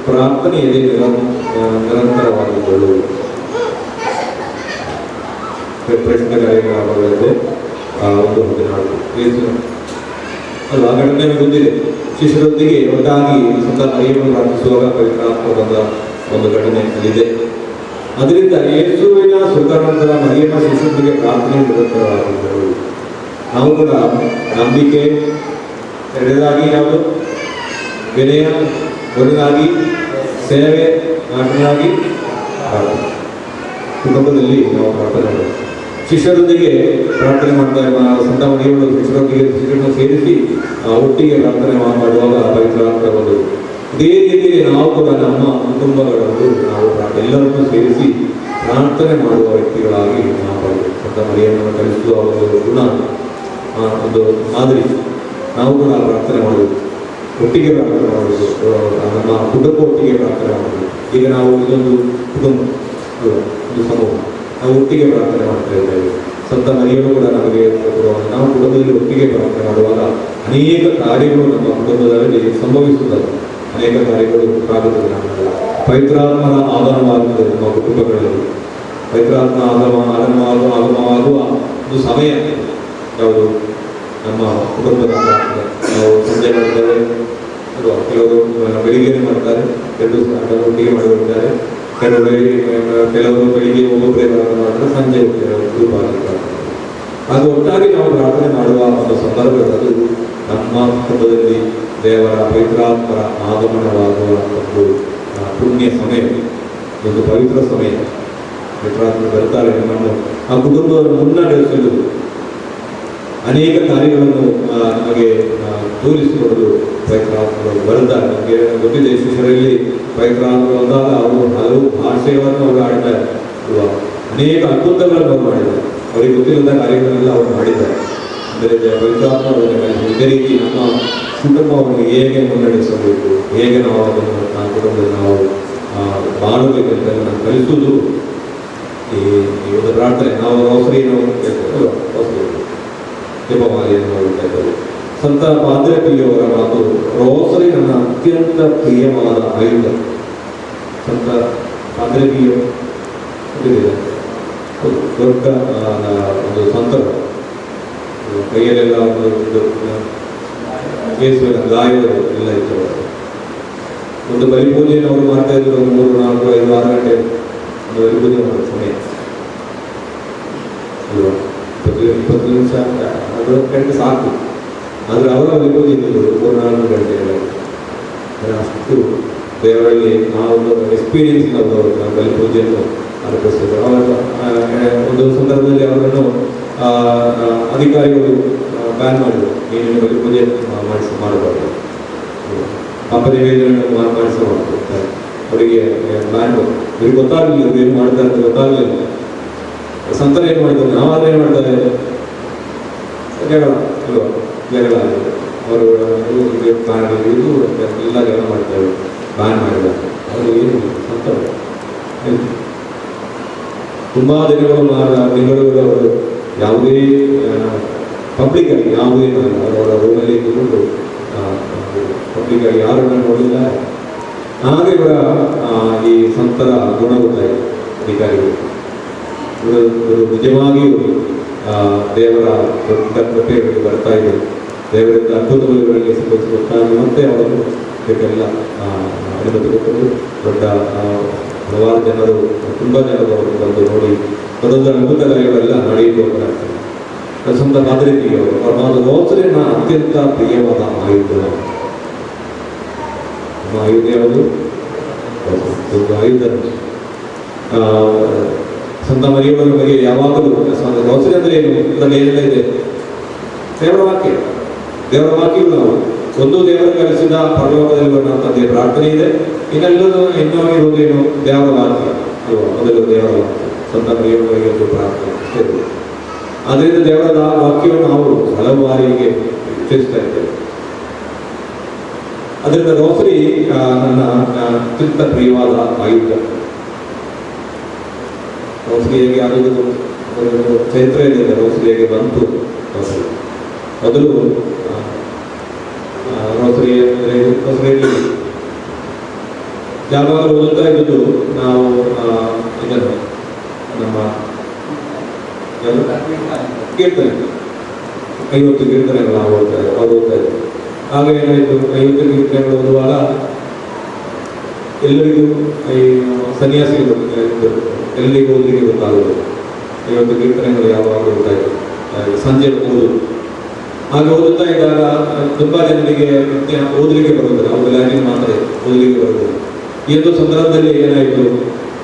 ಪ್ರಾರ್ಥನೆಯಲ್ಲಿ ನಿರಂತರವಾಗಿದ್ದಳು. ಪ್ರಶ್ನೆ ಕಾರ್ಯಗಳಾಗಲಿದೆ 1:14 ಯೇಸು ಅಲ್ಲ ಆ ಘಟನೆ ಗೊತ್ತಿದೆ. ಶಿಷ್ಯರೊಂದಿಗೆ ಒಟ್ಟಾಗಿ ಸಂತ ಮರಿಯಮ್ಮ ಪ್ರಾರ್ಥಿಸುವಾಗ ಪವಿತ್ರಾತ್ಮ ಬಂದ ಒಂದು ಘಟನೆ ಇದೆ. ಅದರಿಂದ ಯೇಸುವಿನ ಸ್ವರ್ಗಾನಂತರ ಮರಿಯಮ್ಮ ಶಿಷ್ಯರೊಂದಿಗೆ ಪ್ರಾರ್ಥನೆ ನಿರಂತರವಾಗಿದ್ದರು. ನಾವು ಕೂಡ ನಂಬಿಕೆ, ಎರಡನೇದಾಗಿ ಯಾವುದು? ವಿನಯ, ಮೊದಲಾಗಿ ಸೇವೆ, ನಾಲ್ಕನೇದಾಗಿ ಪ್ರಾರ್ಥನೆ. ಕುಟುಂಬದಲ್ಲಿ ನಾವು ಪ್ರಾರ್ಥನೆ ಮಾಡಬೇಕು. ಶಿಷ್ಯರೊಂದಿಗೆ ಪ್ರಾರ್ಥನೆ ಮಾಡ್ತಾ ಸಂತ ಮರಿಯಮ್ಮಳು ಶಿಷ್ಯರನ್ನು ಸೇರಿಸಿ ಒಟ್ಟಿಗೆ ಪ್ರಾರ್ಥನೆ ಮಾಡುವಾಗ ಪವಿತ್ರಾತ್ಮ ಬಂದದ್ದು. ಇದೇ ರೀತಿ ನಾವು ಕೂಡ ನಮ್ಮ ಕುಟುಂಬಗಳನ್ನು ನಾವು ಎಲ್ಲರನ್ನೂ ಸೇರಿಸಿ ಪ್ರಾರ್ಥನೆ ಮಾಡುವ ವ್ಯಕ್ತಿಗಳಾಗಿ ನಾವು ಸಂತ ಮರಿಯಮ್ಮನ್ನು ಕಲಿಸುವ ಒಂದು ಗುಣ, ಒಂದು ಮಾದರಿ ನಾವು ಕೂಡ ಪ್ರಾರ್ಥನೆ ಮಾಡಬೇಕು. ಒಟ್ಟಿಗೆ ಪ್ರಾರ್ಥನೆ ಮಾಡಬೇಕು. ನಮ್ಮ ಕುಟುಂಬ ಒಟ್ಟಿಗೆ ಪ್ರಾರ್ಥನೆ ಮಾಡಬೇಕು. ಈಗ ನಾವು ಇದೊಂದು ಕುಟುಂಬ, ಒಂದು ಸಮೂಹ, ನಾವು ಒಟ್ಟಿಗೆ ಪ್ರಾರ್ಥನೆ ಮಾಡ್ತಾ ಇದ್ದೇವೆ. ಸಂತ ಮರಿಯಮ್ಮನು ಕೂಡ ನಮಗೆ ಕೊಡುವಾಗ ನಾವು ಕುಟುಂಬದಲ್ಲಿ ಒಟ್ಟಿಗೆ ಪ್ರಾರ್ಥನೆ ಮಾಡುವಾಗ ಅನೇಕ ಕಾರ್ಯಗಳು ನಮ್ಮ ಕುಟುಂಬದಲ್ಲಿ ಸಂಭವಿಸುತ್ತದೆ. ಅನೇಕ ಕಾರ್ಯಗಳು ಆಗುತ್ತದೆ. ನಮ್ಮಲ್ಲಿ ಪವಿತ್ರಾತ್ಮನ ಆಗಮನವಾಗುತ್ತದೆ. ನಮ್ಮ ಕುಟುಂಬಗಳಲ್ಲಿ ಪವಿತ್ರಾತ್ಮ ಆಗಮನವಾಗುವ ಒಂದು ಸಮಯ ಯಾವುದು? ನಮ್ಮ ಕುಟುಂಬದ ಪ್ರಾರ್ಥನೆ. ನಾವು ಸಂಜೆ ಮಾಡ್ತಾರೆ ಅಥವಾ ಕೆಲವರು ಬೆಳಿಗ್ಗೆ ಮಾಡ್ತಾರೆ, ಎರಡು ಒಟ್ಟಿಗೆ ಮಾಡಿರುತ್ತಾರೆ. ಕೆಲವರು ಬೆಳಿಗ್ಗೆ ಒಬ್ಬೊಬ್ಬರೇ ಪ್ರಾರ್ಥನೆ ಮಾಡಿದ್ರೆ ಸಂಜೆ ಪ್ರಾರ್ಥನೆ. ಅದು ಒಟ್ಟಾಗಿ ನಾವು ಪ್ರಾರ್ಥನೆ ಮಾಡುವ ಒಂದು ಸಂದರ್ಭದಲ್ಲಿ ನಮ್ಮ ಕುಟುಂಬದಲ್ಲಿ ದೇವರ ಪವಿತ್ರಾತ್ಮರ ಆಗಮನವಾಗುವ ಒಂದು ಪುಣ್ಯ ಸಮಯ, ಒಂದು ಪವಿತ್ರ ಸಮಯ. ಪವಿತ್ರಾತ್ಮ ಬರ್ತಾರೆ ನಮ್ಮನ್ನು ಆ ಕುಟುಂಬವನ್ನು ಮುನ್ನಡೆಸಲು ಅನೇಕ ಕಾರ್ಯಗಳನ್ನು ನಮಗೆ ತೋರಿಸಿಕೊಡಲು ಪವಿತ್ರಾತ್ಮರು ಬರುತ್ತಾರೆ. ನಮಗೆ ಗೊತ್ತಿದೆ, ಶಿಷ್ಯರಲ್ಲಿ ಪವಿತ್ರಾತ್ಮರು ಬಂದಾಗ ಅವರು ಹಲವು ಭಾಷೆಗಳನ್ನು ಅವರು ಆಡಿದ್ದಾರೆ, ಅನೇಕ ಅದ್ಭುತಗಳನ್ನು ಅವರು ಮಾಡಿದ್ದಾರೆ. ಅವರಿಗೆ ಗೊತ್ತಿಲ್ಲದ ಕಾರ್ಯಗಳನ್ನೆಲ್ಲ ಅವರು ಮಾಡಿದ್ದಾರೆ. ಅಂದರೆ ಪವಿತ್ರಾತ್ಮ ಇದೇ ರೀತಿ ನಮ್ಮ ಕುಟುಂಬವನ್ನು ಹೇಗೆ ಮುನ್ನಡೆಸಬೇಕು, ಹೇಗೆ ನಾವು ಅದನ್ನು ನಮ್ಮ ಕುಟುಂಬದಲ್ಲಿ ನಾವು ಮಾಡಬೇಕಂತ ನಾವು ಕಲಿಸುವುದು ಈ ಒಂದು ಪ್ರಾರ್ಥನೆ. ನಾವು ರೋಸರಿಯನ್ನು ಜಪಮಾಲೆಯನ್ನು ನೋಡ್ತಾ ಇದ್ದೇವೆ. ಸಂತ ಪಾದ್ರೆ ಪಿಯವರ ಮಾತು, ರೋಸರಿ ನನ್ನ ಅತ್ಯಂತ ಪ್ರಿಯವಾದ ಆಯುಧ. ಸಂತ ಪಾದ್ರೆ ಪಿಯೋ ದೊಡ್ಡ ಒಂದು ಸಂತರು, ಕೈಯಲ್ಲೆಲ್ಲ ಒಂದು ಯೇಸುವಿನ ಗಾಯಗಳು ಎಲ್ಲ ಇತ್ತು. ಒಂದು ಬಲಿಪೂಜೆಯನ್ನು ಅವರು ಮಾಡ್ತಾ ಇದ್ರು. 3, 4, 5, 6 ಗಂಟೆ ಒಂದು ಬಲಿಪೂಜೆ ಮಾಡೋ ಸಮಯ ಅಲ್ವಾ? 20 ನಿಮಿಷ ಅದು ಗಂಟೆ ಸಾಕು. ಆದರೆ ಅವರ ಬಲಿಪೂಜೆ ಇದ್ದರು 3, 4 ಗಂಟೆಗಳ. ಅಷ್ಟು ದೇವರಲ್ಲಿ ನಾವು ಒಂದು ಎಕ್ಸ್ಪೀರಿಯನ್ಸ್ ನಾವು ಬಲಿಪೂಜೆಯನ್ನು ಅರ್ಪಿಸಿದ್ರು. ಒಂದು ಸಂದರ್ಭದಲ್ಲಿ ಅವರನ್ನು ಅಧಿಕಾರಿಗಳು ಬ್ಯಾನ್ ಮಾಡಿದರು. ನೀನು ಬಲಿಪೂಜೆ ಮಾಡಬಾರ್ದು, ಪಾಪ ನಿವೇದನೆಯನ್ನು ಮಾಡಿಸಬಾರ್ದು. ಅವರಿಗೆ ಬ್ಯಾನ್ ಇವ್ರಿಗೆ ಗೊತ್ತಾಗಲಿಲ್ಲ, ಇವ್ರು ಏನು ಮಾಡ್ತಾರೆ ಅಂತ ಗೊತ್ತಾಗಲಿಲ್ಲ. ಸಂತರ ಏನು ಮಾಡಿದ್ದಾರೆ, ನಾವಾದ್ರೆ ಏನು ಮಾಡ್ತಾರೆ, ಜಗಳ ಅಲ್ವಾ? ಜಗಳ ಆಗಿದೆ. ಅವರು ಇದು ಎಲ್ಲ ಜಗಳ ಮಾಡ್ತಾರೆ, ಬ್ಯಾನ್ ಮಾಡಿದ್ದಾರೆ. ಅವರು ಏನು ಸಂತರು ತುಂಬ ತಿಂಗಳು ಅವರು ಯಾವುದೇ ಪಬ್ಲಿಕ್ಕಾಗಿ ಯಾವುದೇ ಅವರ ರೂಮಲ್ಲಿ ಇದ್ದುಕೊಂಡು ಪಬ್ಲಿಕ್ಕಾಗಿ ಯಾರನ್ನು ನೋಡಿಲ್ಲ. ಹಾಗೆ ಕೂಡ ಈ ಸಂತರ ಗುಣ ಗೊತ್ತಾಯಿತು ಅಧಿಕಾರಿಗಳು. ಇವರು ನಿಜವಾಗಿಯೂ ದೇವರ ದೊಡ್ಡ ಕೃಪೆಗಳಿಗೆ ಬರ್ತಾ ಇದ್ದರು. ದೇವರಿಂದ ಅದ್ಭುತಗಳಿಗೆ ಗೊತ್ತಾಗಿ ಮತ್ತೆ ಅವರನ್ನು ಇದಕ್ಕೆಲ್ಲ ಅನುಮತಿ ಕೊಟ್ಟರು. ದೊಡ್ಡ ಹಲವಾರು ಜನರು, ತುಂಬ ಜನರು ಅವರು ಬಂದು ನೋಡಿ ದೊಡ್ಡ ಅದ್ಭುತ ಕಾರ್ಯಗಳೆಲ್ಲ ನಡೆಯುವುದು ಆಗ್ತದೆ. ಸಂತ ಪಾದ್ರೆ ಪಿಯವರು ಅವರ ಮಾತು, ರೋಸರಿನ ಅತ್ಯಂತ ಪ್ರಿಯವಾದ ಆಯುಧ. ನಮ್ಮ ಆಯುಧ ಯಾವುದು? ಒಂದು ಆಯುಧ. ಸಂತ ಮರಿಯವರ ಬಗ್ಗೆ ಯಾವಾಗಲೂ ರೋಸರಿ ಅಂದರೆ ಏನು? ಅದರಲ್ಲಿ ಏನೆಲ್ಲ ಇದೆ? ದೇವರ ವಾಕ್ಯ. ದೇವರ ವಾಕ್ಯವು ನಾವು ಒಂದು ದೇವರ ಕಲಿಸಿದ ಪರಲೋಕದಲ್ಲಿ ಬರುವಂಥದ್ದೇ ಪ್ರಾರ್ಥನೆ ಇದೆ. ಇನ್ನೆಲ್ಲರೂ ಇನ್ನೂ ಇರುವುದೇನು? ದೇವರ ವಾಕ್ಯ ಅಲ್ವಾ? ಮೊದಲು ದೇವರ ವಾಕ್ಯ. ಸಂತ ಮರಿಯವರಿಗೆ ಒಂದು ಪ್ರಾರ್ಥನೆ ಅಷ್ಟೇ. ಆದ್ದರಿಂದ ದೇವರ ವಾಕ್ಯವನ್ನು ನಾವು ಹಲವು ಬಾರಿಗೆ ಉಚ್ಚರಿಸ್ತಾ ಇದ್ದೇವೆ. ಅದರಿಂದ ರೋಸರಿ ನನ್ನ ಅತ್ಯಂತ ಪ್ರಿಯವಾದ ಆಯುಧ. ರೋಸರಿ ಹೇಗೆ ಆಗುವುದು ಒಂದು ಚರಿತ್ರೆ ಇದೆ. ರೋಸರಿ ಹೇಗೆ ಬಂತು? ರೋಸರಿ ಮೊದಲು ರೋಸರಿಯಲ್ಲಿ ಯಾವಾಗಲೂ ಓದುತ್ತಾ ಇದ್ದುದು ನಾವು ಇದನ್ನು ನಮ್ಮ ಕೀರ್ತನೆ 50 ಕೀರ್ತನೆಗಳು ನಾವು ಓದ್ತಾ ಇದ್ವಿ. ಆಗ ಏನಾಯಿತು, 50 ಕೀರ್ತನೆಗಳು ಓದುವಾಗ ಎಲ್ಲರಿಗೂ ಈ ಸನ್ಯಾಸಿಗಳು ಎಲ್ಲರಿಗೂ ಓದಲಿಕ್ಕೆ ಗೊತ್ತಾಗೋದು. 50 ಕೀರ್ತನೆಗಳು ಯಾವಾಗ ಓದ್ತಾ ಇದ್ವಿ, ಸಂಜೆ ಓದುದು. ಹಾಗೆ ಓದುತ್ತಾ ಇದ್ದಾಗ ತುಂಬ ಜನರಿಗೆ ಓದಲಿಕ್ಕೆ ಬರುವುದಿಲ್ಲ, ಅವ್ರು ಲ್ಯಾಟಿನ್ ಮಾತ್ರ ಓದಲಿಕ್ಕೆ ಬರುವುದಿಲ್ಲ. ಈ ಒಂದು ಸಂದರ್ಭದಲ್ಲಿ ಏನಾಯಿತು,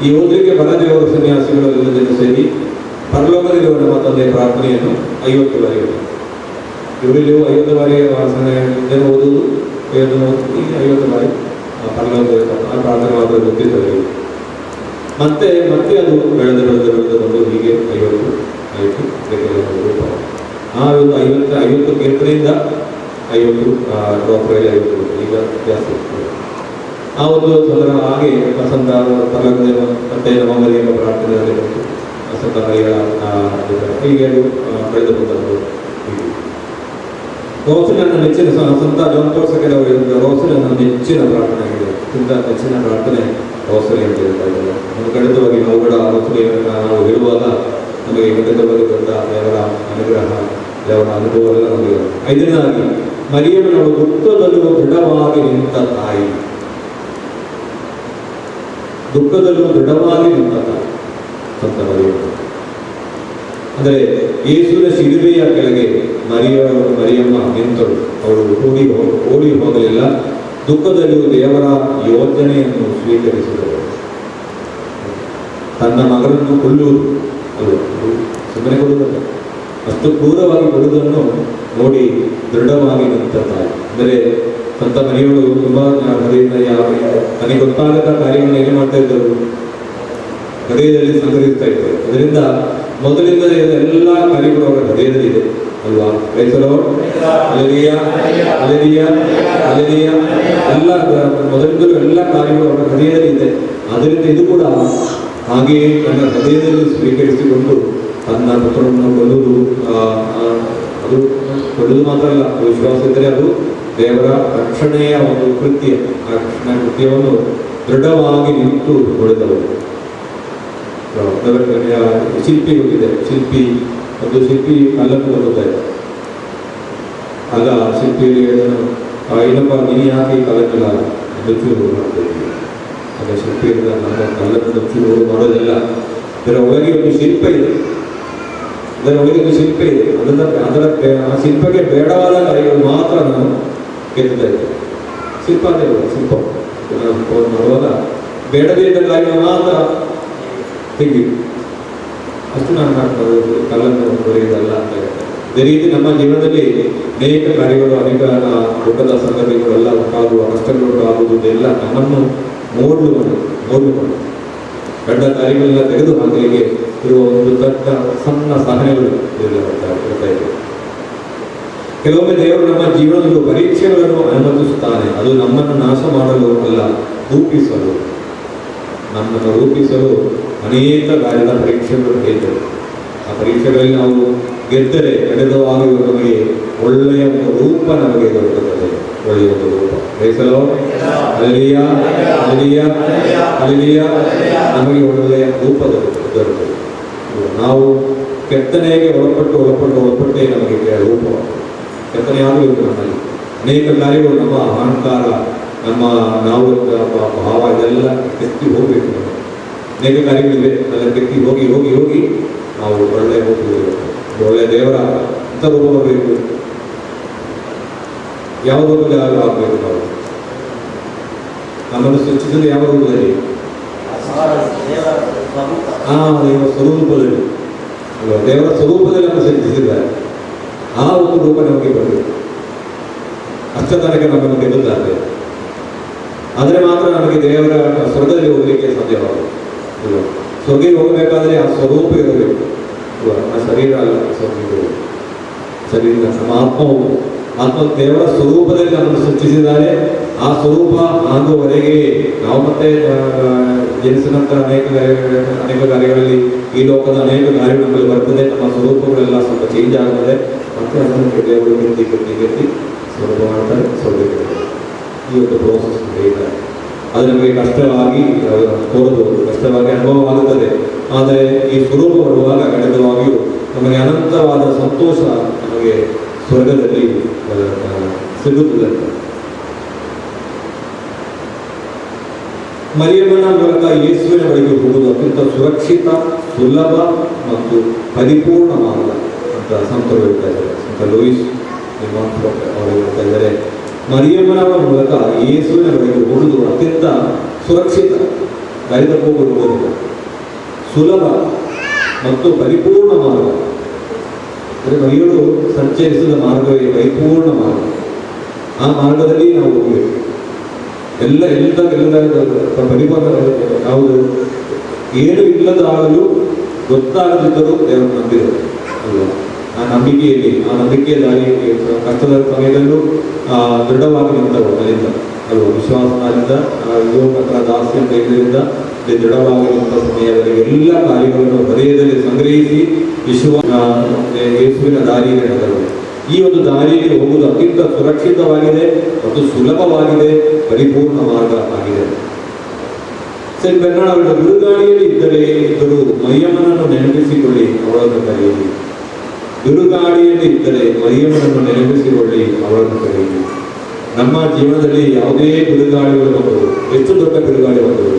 ಈ ಓದಲಿಕ್ಕೆ ಬರದಿರುವ ಸನ್ಯಾಸಿಗಳೆಲ್ಲ ಜನ ಸೇರಿ ಪರಲೋಕದಲ್ಲಿರುವ ನಮ್ಮ ತಂದೆಯ ಪ್ರಾರ್ಥನೆಯನ್ನು 50 ಬಾರಿ ಇವರಲ್ಲಿ 50 ಬಾರಿ ಜನ ಓದುವುದು, 50 ಬಾರಿ ಪರಲೋಕದ ಪ್ರಾರ್ಥನೆ ಮಾತ್ರ ಗೊತ್ತಿರ್ತದೆ. ಮತ್ತೆ ಅದು ಬೆಳೆದು ಬಂದು ಹೀಗೆ 50 ರೂಪ. ಆ ಒಂದು 50 ಕೀರ್ತನೆಯಿಂದ 50 ರೋಪರಲ್ಲಿ 50 ಈಗ ಜಾಸ್ತಿ. ಆ ಒಂದು ಸಂದರ್ಭ ಹಾಗೆ ವಸಂತ ಪರಲೋಕದ ಮತ್ತೆ ನವಮರಿಯ ಪ್ರಾರ್ಥನೆಯಲ್ಲಿ ಬಂತು. ವಸಂತ ಮರಿಯ ಹೀಗೆ ಅದು ಬೆಳೆದು ಬಂದದ್ದು. ರೋಸರಿ ನನ್ನ ನೆಚ್ಚಿನ ಸಂತ ಜಾನ್ ಪಾಲ್ II ಅವರು ಹೇಳಿದ ರೋಸರಿ ನನ್ನ ನೆಚ್ಚಿನ ಪ್ರಾರ್ಥನೆ ಆಗಿದೆ. ತುಂಬ ನೆಚ್ಚಿನ ಪ್ರಾರ್ಥನೆ ರೋಸರಿ ಅಂತ ಹೇಳ್ತಾ ಇದ್ದಾರೆ. ನಮ್ಮ ಖಂಡಿತವಾಗಿ ನಾವು ಕೂಡ ರೋಸರಿಯನ್ನು ನಾವು ಹೇಳುವಾಗ ನಮಗೆ ಖಂಡಿತವಾಗಿ ದೊಡ್ಡ ದೇವರ ಅನುಗ್ರಹ, ದೇವರ ಅನುಭವ ಎಲ್ಲ ನಮಗೆ. 5ನೇದಾಗಿ ಮರಿಯಮ್ಮನವಳು ದುಃಖದಲ್ಲೂ ದೃಢವಾಗಿ ನಿಂತ ತಾಯಿ. ದುಃಖದಲ್ಲೂ ದೃಢವಾಗಿ ನಿಂತ ತಾಯಿ ಸಂತ ಮರಿಯಮ್ಮ. ಅಂದರೆ ಯೇಸುವಿನ ಶಿಲುಬೆಯ ಕೆಳಗೆ ಮರಿಯಮ್ಮ ನಿಂತಳು. ಅವಳು ಓಡಿ ಹೋಗಲಿಲ್ಲ. ದುಃಖದಲ್ಲಿಯೂ ದೇವರ ಯೋಜನೆಯನ್ನು ಸ್ವೀಕರಿಸಿದಳು. ತನ್ನ ಮಗನನ್ನು ಕೊಲ್ಲುವುದು ಸುಮ್ಮನೆ ಕೊಡುವುದಲ್ಲ, ಅಷ್ಟು ಕ್ರೂರವಾಗಿ ಕೊಡುವುದನ್ನು ನೋಡಿ ದೃಢವಾಗಿ ನಿಂತ ತಾಯಿ. ಅಂದರೆ ಸಂತ ಮರಿಯಳು ತುಂಬ ಹೃದಯದಿಂದ ನನಗೆ ಗೊತ್ತಾಗದ ಕಾರ್ಯವನ್ನು ಏನು ಮಾಡ್ತಾ ಇದ್ದರು, ಹೃದಯದಲ್ಲಿ ಸಂಗ್ರಹಿಸ್ತಾ ಇದ್ದರು. ಅದರಿಂದ ಮೊದಲಿಂದ ಎಲ್ಲ ಕಾರ್ಯಗಳು ಅವರ ಹೃದಯದಲ್ಲಿದೆ ಅಲ್ವಾ? ರೈತರು ಅಲೆಲಿಯ ಎಲ್ಲ ಮೊದಲಿಂದಲೂ ಎಲ್ಲ ಕಾರ್ಯಗಳು ಅವರ ಹೃದಯದಲ್ಲಿ ಇದೆ. ಆದ್ದರಿಂದ ಇದು ಕೂಡ ಹಾಗೆಯೇ ತನ್ನ ಹೃದಯದಲ್ಲಿ ಸ್ವೀಕರಿಸಿಕೊಂಡು ತನ್ನ ಪುತ್ರನನ್ನು ಕೊಲ್ಲುವುದು, ಅದು ಕೊಲ್ಲುವುದು ಮಾತ್ರ ಅಲ್ಲ, ವಿಶ್ವಾಸ ಇದ್ದರೆ ಅದು ದೇವರ ರಕ್ಷಣೆಯ ಒಂದು ಕೃತ್ಯ. ಆ ರಕ್ಷಣಾ ಕೃತ್ಯವನ್ನು ದೃಢವಾಗಿ ನಿಂತು ಹೊಡೆದವರು. ಶಿಲ್ಪಿ ಗೊತ್ತಿದೆ, ಒಂದು ಶಿಲ್ಪಿ ಕಲ್ಲನ್ನು ಕೊಲ್ಲುತ್ತಾ ಇದ್ದ. ಆಗ ಶಿಲ್ಪಿಯಲ್ಲಿ ಏನಪ್ಪ ನೀನು ಯಾಕೆ ಕಲ್ಲನ್ನೆಲ್ಲ ನುಚ್ಚು ಮಾಡ್ತಾ ಇದ್ದೀವಿ? ಆಗ ಶಿಲ್ಪಿ ನಮ್ಮ ಕಲ್ಲನ್ನು ನುಚ್ಚು ಮಾಡೋದಲ್ಲ, ಇದರ ಒಳಗೆ ಒಂದು ಶಿಲ್ಪ ಇದೆ, ಆ ಶಿಲ್ಪಕ್ಕೆ ಬೇಡವಾದ ಕಾರ್ಯಗಳು ಮಾತ್ರ ನಾನು ಕೆತ್ತಾ ಇದ್ದೆ. ಶಿಲ್ಪ ಮಾಡುವಾಗ ಬೇಡದೇ ಇದ್ದ ಕಾರ್ಯಗಳು ಮಾತ್ರ ತೆಗಿ, ಅಷ್ಟು ನಾನು ಮಾಡ್ಬೋದು, ಕಲ್ಲನ್ನು ಬರೆಯುವುದಲ್ಲ ಅಂತ ಹೇಳ್ತಾರೆ. ಇದೇ ರೀತಿ ನಮ್ಮ ಜೀವನದಲ್ಲಿ ಅನೇಕ ಕಾರ್ಯಗಳು, ಅನೇಕ ದುಃಖದ ಸಂಗತಿಗಳೆಲ್ಲ ಉಂಟಾಗುವ, ಕಷ್ಟಗಳು ಉಂಟಾಗುವುದೆಲ್ಲ ನಮ್ಮನ್ನು ಮೋಡ್ಲುಕೊಂಡು ಗಡ್ಡ ಕಾರ್ಯಗಳೆಲ್ಲ ತೆಗೆದು ಹಾಕಲಿಕ್ಕೆ ಇರುವ ಒಂದು ದೊಡ್ಡ ಸಣ್ಣ ಸಹನೆಗಳು ಇರ್ತಾ ಇದೆ. ಕೆಲವೊಮ್ಮೆ ದೇವರು ನಮ್ಮ ಜೀವನದಲ್ಲಿ ಪರೀಕ್ಷೆಗಳನ್ನು ಅನುಮತಿಸುತ್ತಾನೆ. ಅದು ನಮ್ಮನ್ನು ನಾಶ ಮಾಡಲು ಅಲ್ಲ, ನಮ್ಮನ್ನು ರೂಪಿಸಲು ಅನೇಕ ಕಾರ್ಯದ ಪರೀಕ್ಷೆಗಳು ನಡೆಯುತ್ತವೆ. ಆ ಪರೀಕ್ಷೆಗಳಲ್ಲಿ ನಾವು ಗೆದ್ದರೆ ನಡೆದವಾಗ ನಮಗೆ ಒಳ್ಳೆಯ ಒಂದು ರೂಪ ನಮಗೆ ದೊರಕುತ್ತದೆ. ಒಳ್ಳೆಯ ಒಂದು ರೂಪ ನಮಗೆ ಒಳ್ಳೆಯ ರೂಪ ದೊರಕುತ್ತದೆ. ನಾವು ಕೆತ್ತನೆಗೆ ಒಳಪಟ್ಟೆ ನಮಗೆ ರೂಪ ಕೆತ್ತನೆ ಆಗಬೇಕು. ನಮ್ಮಲ್ಲಿ ಅನೇಕ ಕಾರ್ಯಗಳು, ನಮ್ಮ ಅಹಂಕಾರ, ನಾವು ಭಾವ ಇದೆಲ್ಲ ಕೆತ್ತಿ ಹೋಗಬೇಕು. ಅನೇಕ ಕಾರ್ಯಗಳಿವೆ, ಅದೆಲ್ಲ ಕೆತ್ತಿ ಹೋಗಿ ನಾವು ಒಳ್ಳೆಯ ಒಳ್ಳೆಯ ದೇವರ ಅಂತ ರೂಪ ಬರಬೇಕು. ಯಾವ ರೂಪದಲ್ಲಿ ಆಗಬೇಕು? ನಾವು ನಮ್ಮನ್ನು ಸೃಷ್ಟಿಸಿದ ಯಾವ ರೂಪದಲ್ಲಿ? ದೇವರ ಸ್ವರೂಪದಲ್ಲಿ ಅಲ್ವಾ? ದೇವರ ಸ್ವರೂಪದಲ್ಲಿ ನಮ್ಮನ್ನು ಸೃಷ್ಟಿಸಿದ್ದಾರೆ. ಆ ಒಂದು ರೂಪ ನಮಗೆ ಬರಬೇಕು. ಅಷ್ಟ ತನಕ ನಮ್ಮನ್ನು ಗೆದ್ದಿದ್ದಾರೆ. ಆದರೆ ಮಾತ್ರ ನಮಗೆ ದೇವರ ಸ್ವರ್ಗದಲ್ಲಿ ಹೋಗಲಿಕ್ಕೆ ಸಾಧ್ಯವಾಗುತ್ತೆ. ಸ್ವರ್ಗಕ್ಕೆ ಹೋಗಬೇಕಾದ್ರೆ ಆ ಸ್ವರೂಪ ಇರಬೇಕು. ಆ ಶರೀರ ಅಲ್ಲ, ಶರೀರ ನಮ್ಮ ಆತ್ಮವು ದೇವರ ಸ್ವರೂಪದಲ್ಲಿ ನಮ್ಮನ್ನು ಸೃಷ್ಟಿಸಿದ್ದಾರೆ. ಆ ಸ್ವರೂಪ ಆಗುವವರೆಗೆ ನಾವು ಮತ್ತೆ ಜನಿಸಿದ ನಂತರ ಅನೇಕ ಕಾರ್ಯಗಳಲ್ಲಿ ಈ ಲೋಕದ ಅನೇಕ ಕಾರ್ಯಗಳು ನಮ್ಮಲ್ಲಿ ಬರ್ತದೆ. ನಮ್ಮ ಸ್ವರೂಪಗಳೆಲ್ಲ ಸ್ವಲ್ಪ ಚೇಂಜ್ ಆಗುತ್ತದೆ. ಮತ್ತೆ ಅದನ್ನು ದೇವರು ಗೆದ್ದಿ ಸ್ವರೂಪ ಮಾಡ್ತಾರೆ, ಸ್ವರ್ಗ. ಈ ಒಂದು ಪ್ರೋಸೆಸ್ ಇದೆ. ಅದು ನಮಗೆ ಕಷ್ಟವಾಗಿ ತೋರಬಹುದು, ಕಷ್ಟವಾಗಿ ಅನುಭವವಾಗುತ್ತದೆ. ಆದರೆ ಈ ಸ್ವರೂಪ ಬರುವಾಗ ಖಂಡಿತವಾಗಿಯೂ ನಮಗೆ ಅನಂತವಾದ ಸಂತೋಷ ನಮಗೆ ಸ್ವರ್ಗದಲ್ಲಿ ಸಿಗುತ್ತದೆ. ಮರಿಯಮ್ಮನ ಮೂಲಕ ಯೇಸುವಿನ ಬಳಿಗೆ ಹೋಗುವುದು ಅತ್ಯಂತ ಸುರಕ್ಷಿತ, ಸುಲಭ ಮತ್ತು ಪರಿಪೂರ್ಣ ಮಾರ್ಗ ಅಂತ ಸಂತರು ಹೇಳ್ತಾ ಇದ್ದಾರೆ. ಸಂತ ಲೂಯಿಸ್ ಅವರು ಹೇಳ್ತಾ ಇದ್ದಾರೆ, ಮರಿಯಮ್ಮನ ಮೂಲಕ ಯೇಸುವಿನ ಬಳಿಗೆ ಹೋಗುವುದು ಅತ್ಯಂತ ಸುರಕ್ಷಿತ, ದಾರಿ ತಪ್ಪು ಹೋಗುವುದಿಲ್ಲ, ಸುಲಭ ಮತ್ತು ಪರಿಪೂರ್ಣ ಮಾರ್ಗ. ಅಂದರೆ ಮರಿಯಳು ಸಂಚರಿಸಿದ ಮಾರ್ಗವೇ ಪರಿಪೂರ್ಣ ಮಾರ್ಗ. ಆ ಮಾರ್ಗದಲ್ಲಿ ನಾವು ಹೋಗಬೇಕು. ಎಲ್ಲ ಪರಿಪೂರ್ಣ ಯಾವುದು ಏನು ಇಲ್ಲದಾಗಲು ಗೊತ್ತಾಗದಿದ್ದರೂ ದೇವರು ನಂಬಿದರು ಅಲ್ವಾ? ಆ ನಂಬಿಕೆಯ ದಾರಿ ಕಷ್ಟದ ಸಮಯದಲ್ಲೂ ದೃಢವಾಗಿ ನಿಂತರು ಅಲ್ಲಿಂದ ಅಲ್ವಾ? ವಿಶ್ವಾಸದಿಂದ ದಾಸ್ಯ ತೆಗೆದರಿಂದ ದೃಢವಾಗಿ ನಿಂತ ಸಮಯದಲ್ಲಿ ಎಲ್ಲ ಕಾರ್ಯಗಳನ್ನು ಹೃದಯದಲ್ಲಿ ಸಂಗ್ರಹಿಸಿ ಯೇಸುವಿನ ದಾರಿಯಲ್ಲಿ ನಡೆದರು. ಈ ಒಂದು ದಾರಿಯಲ್ಲಿ ಹೋಗುವುದು ಅತ್ಯಂತ ಸುರಕ್ಷಿತವಾಗಿದೆ ಮತ್ತು ಸುಲಭವಾಗಿದೆ, ಪರಿಪೂರ್ಣ ಮಾರ್ಗ ಆಗಿದೆ. ಸೆಂಟ್ ಬೆರ್ನಾರ್ಡ್ ಅವರ ಬಿರುಗಾಳಿಯಲ್ಲಿ ಇದ್ದರೂ ಮರಿಯಮ್ಮನನ್ನು ನೆನಪಿಸಿಕೊಳ್ಳಿ, ಅವಳನ್ನು ಕರೆಯಿರಿ. ಬಿರುಗಾಳಿಯಲ್ಲಿ ಇದ್ದರೆ ಮರಿಯಮ್ಮನನ್ನು ನೆನಪಿಸಿಕೊಳ್ಳಿ, ಅವಳನ್ನು ಕರೆಯಿರಿ. ನಮ್ಮ ಜೀವನದಲ್ಲಿ ಯಾವುದೇ ಬಿರುಗಾಳಿಗಳು ಬಂದವು, ಎಷ್ಟು ದೊಡ್ಡ ಬಿರುಗಾಳಿ ಬಂದವು,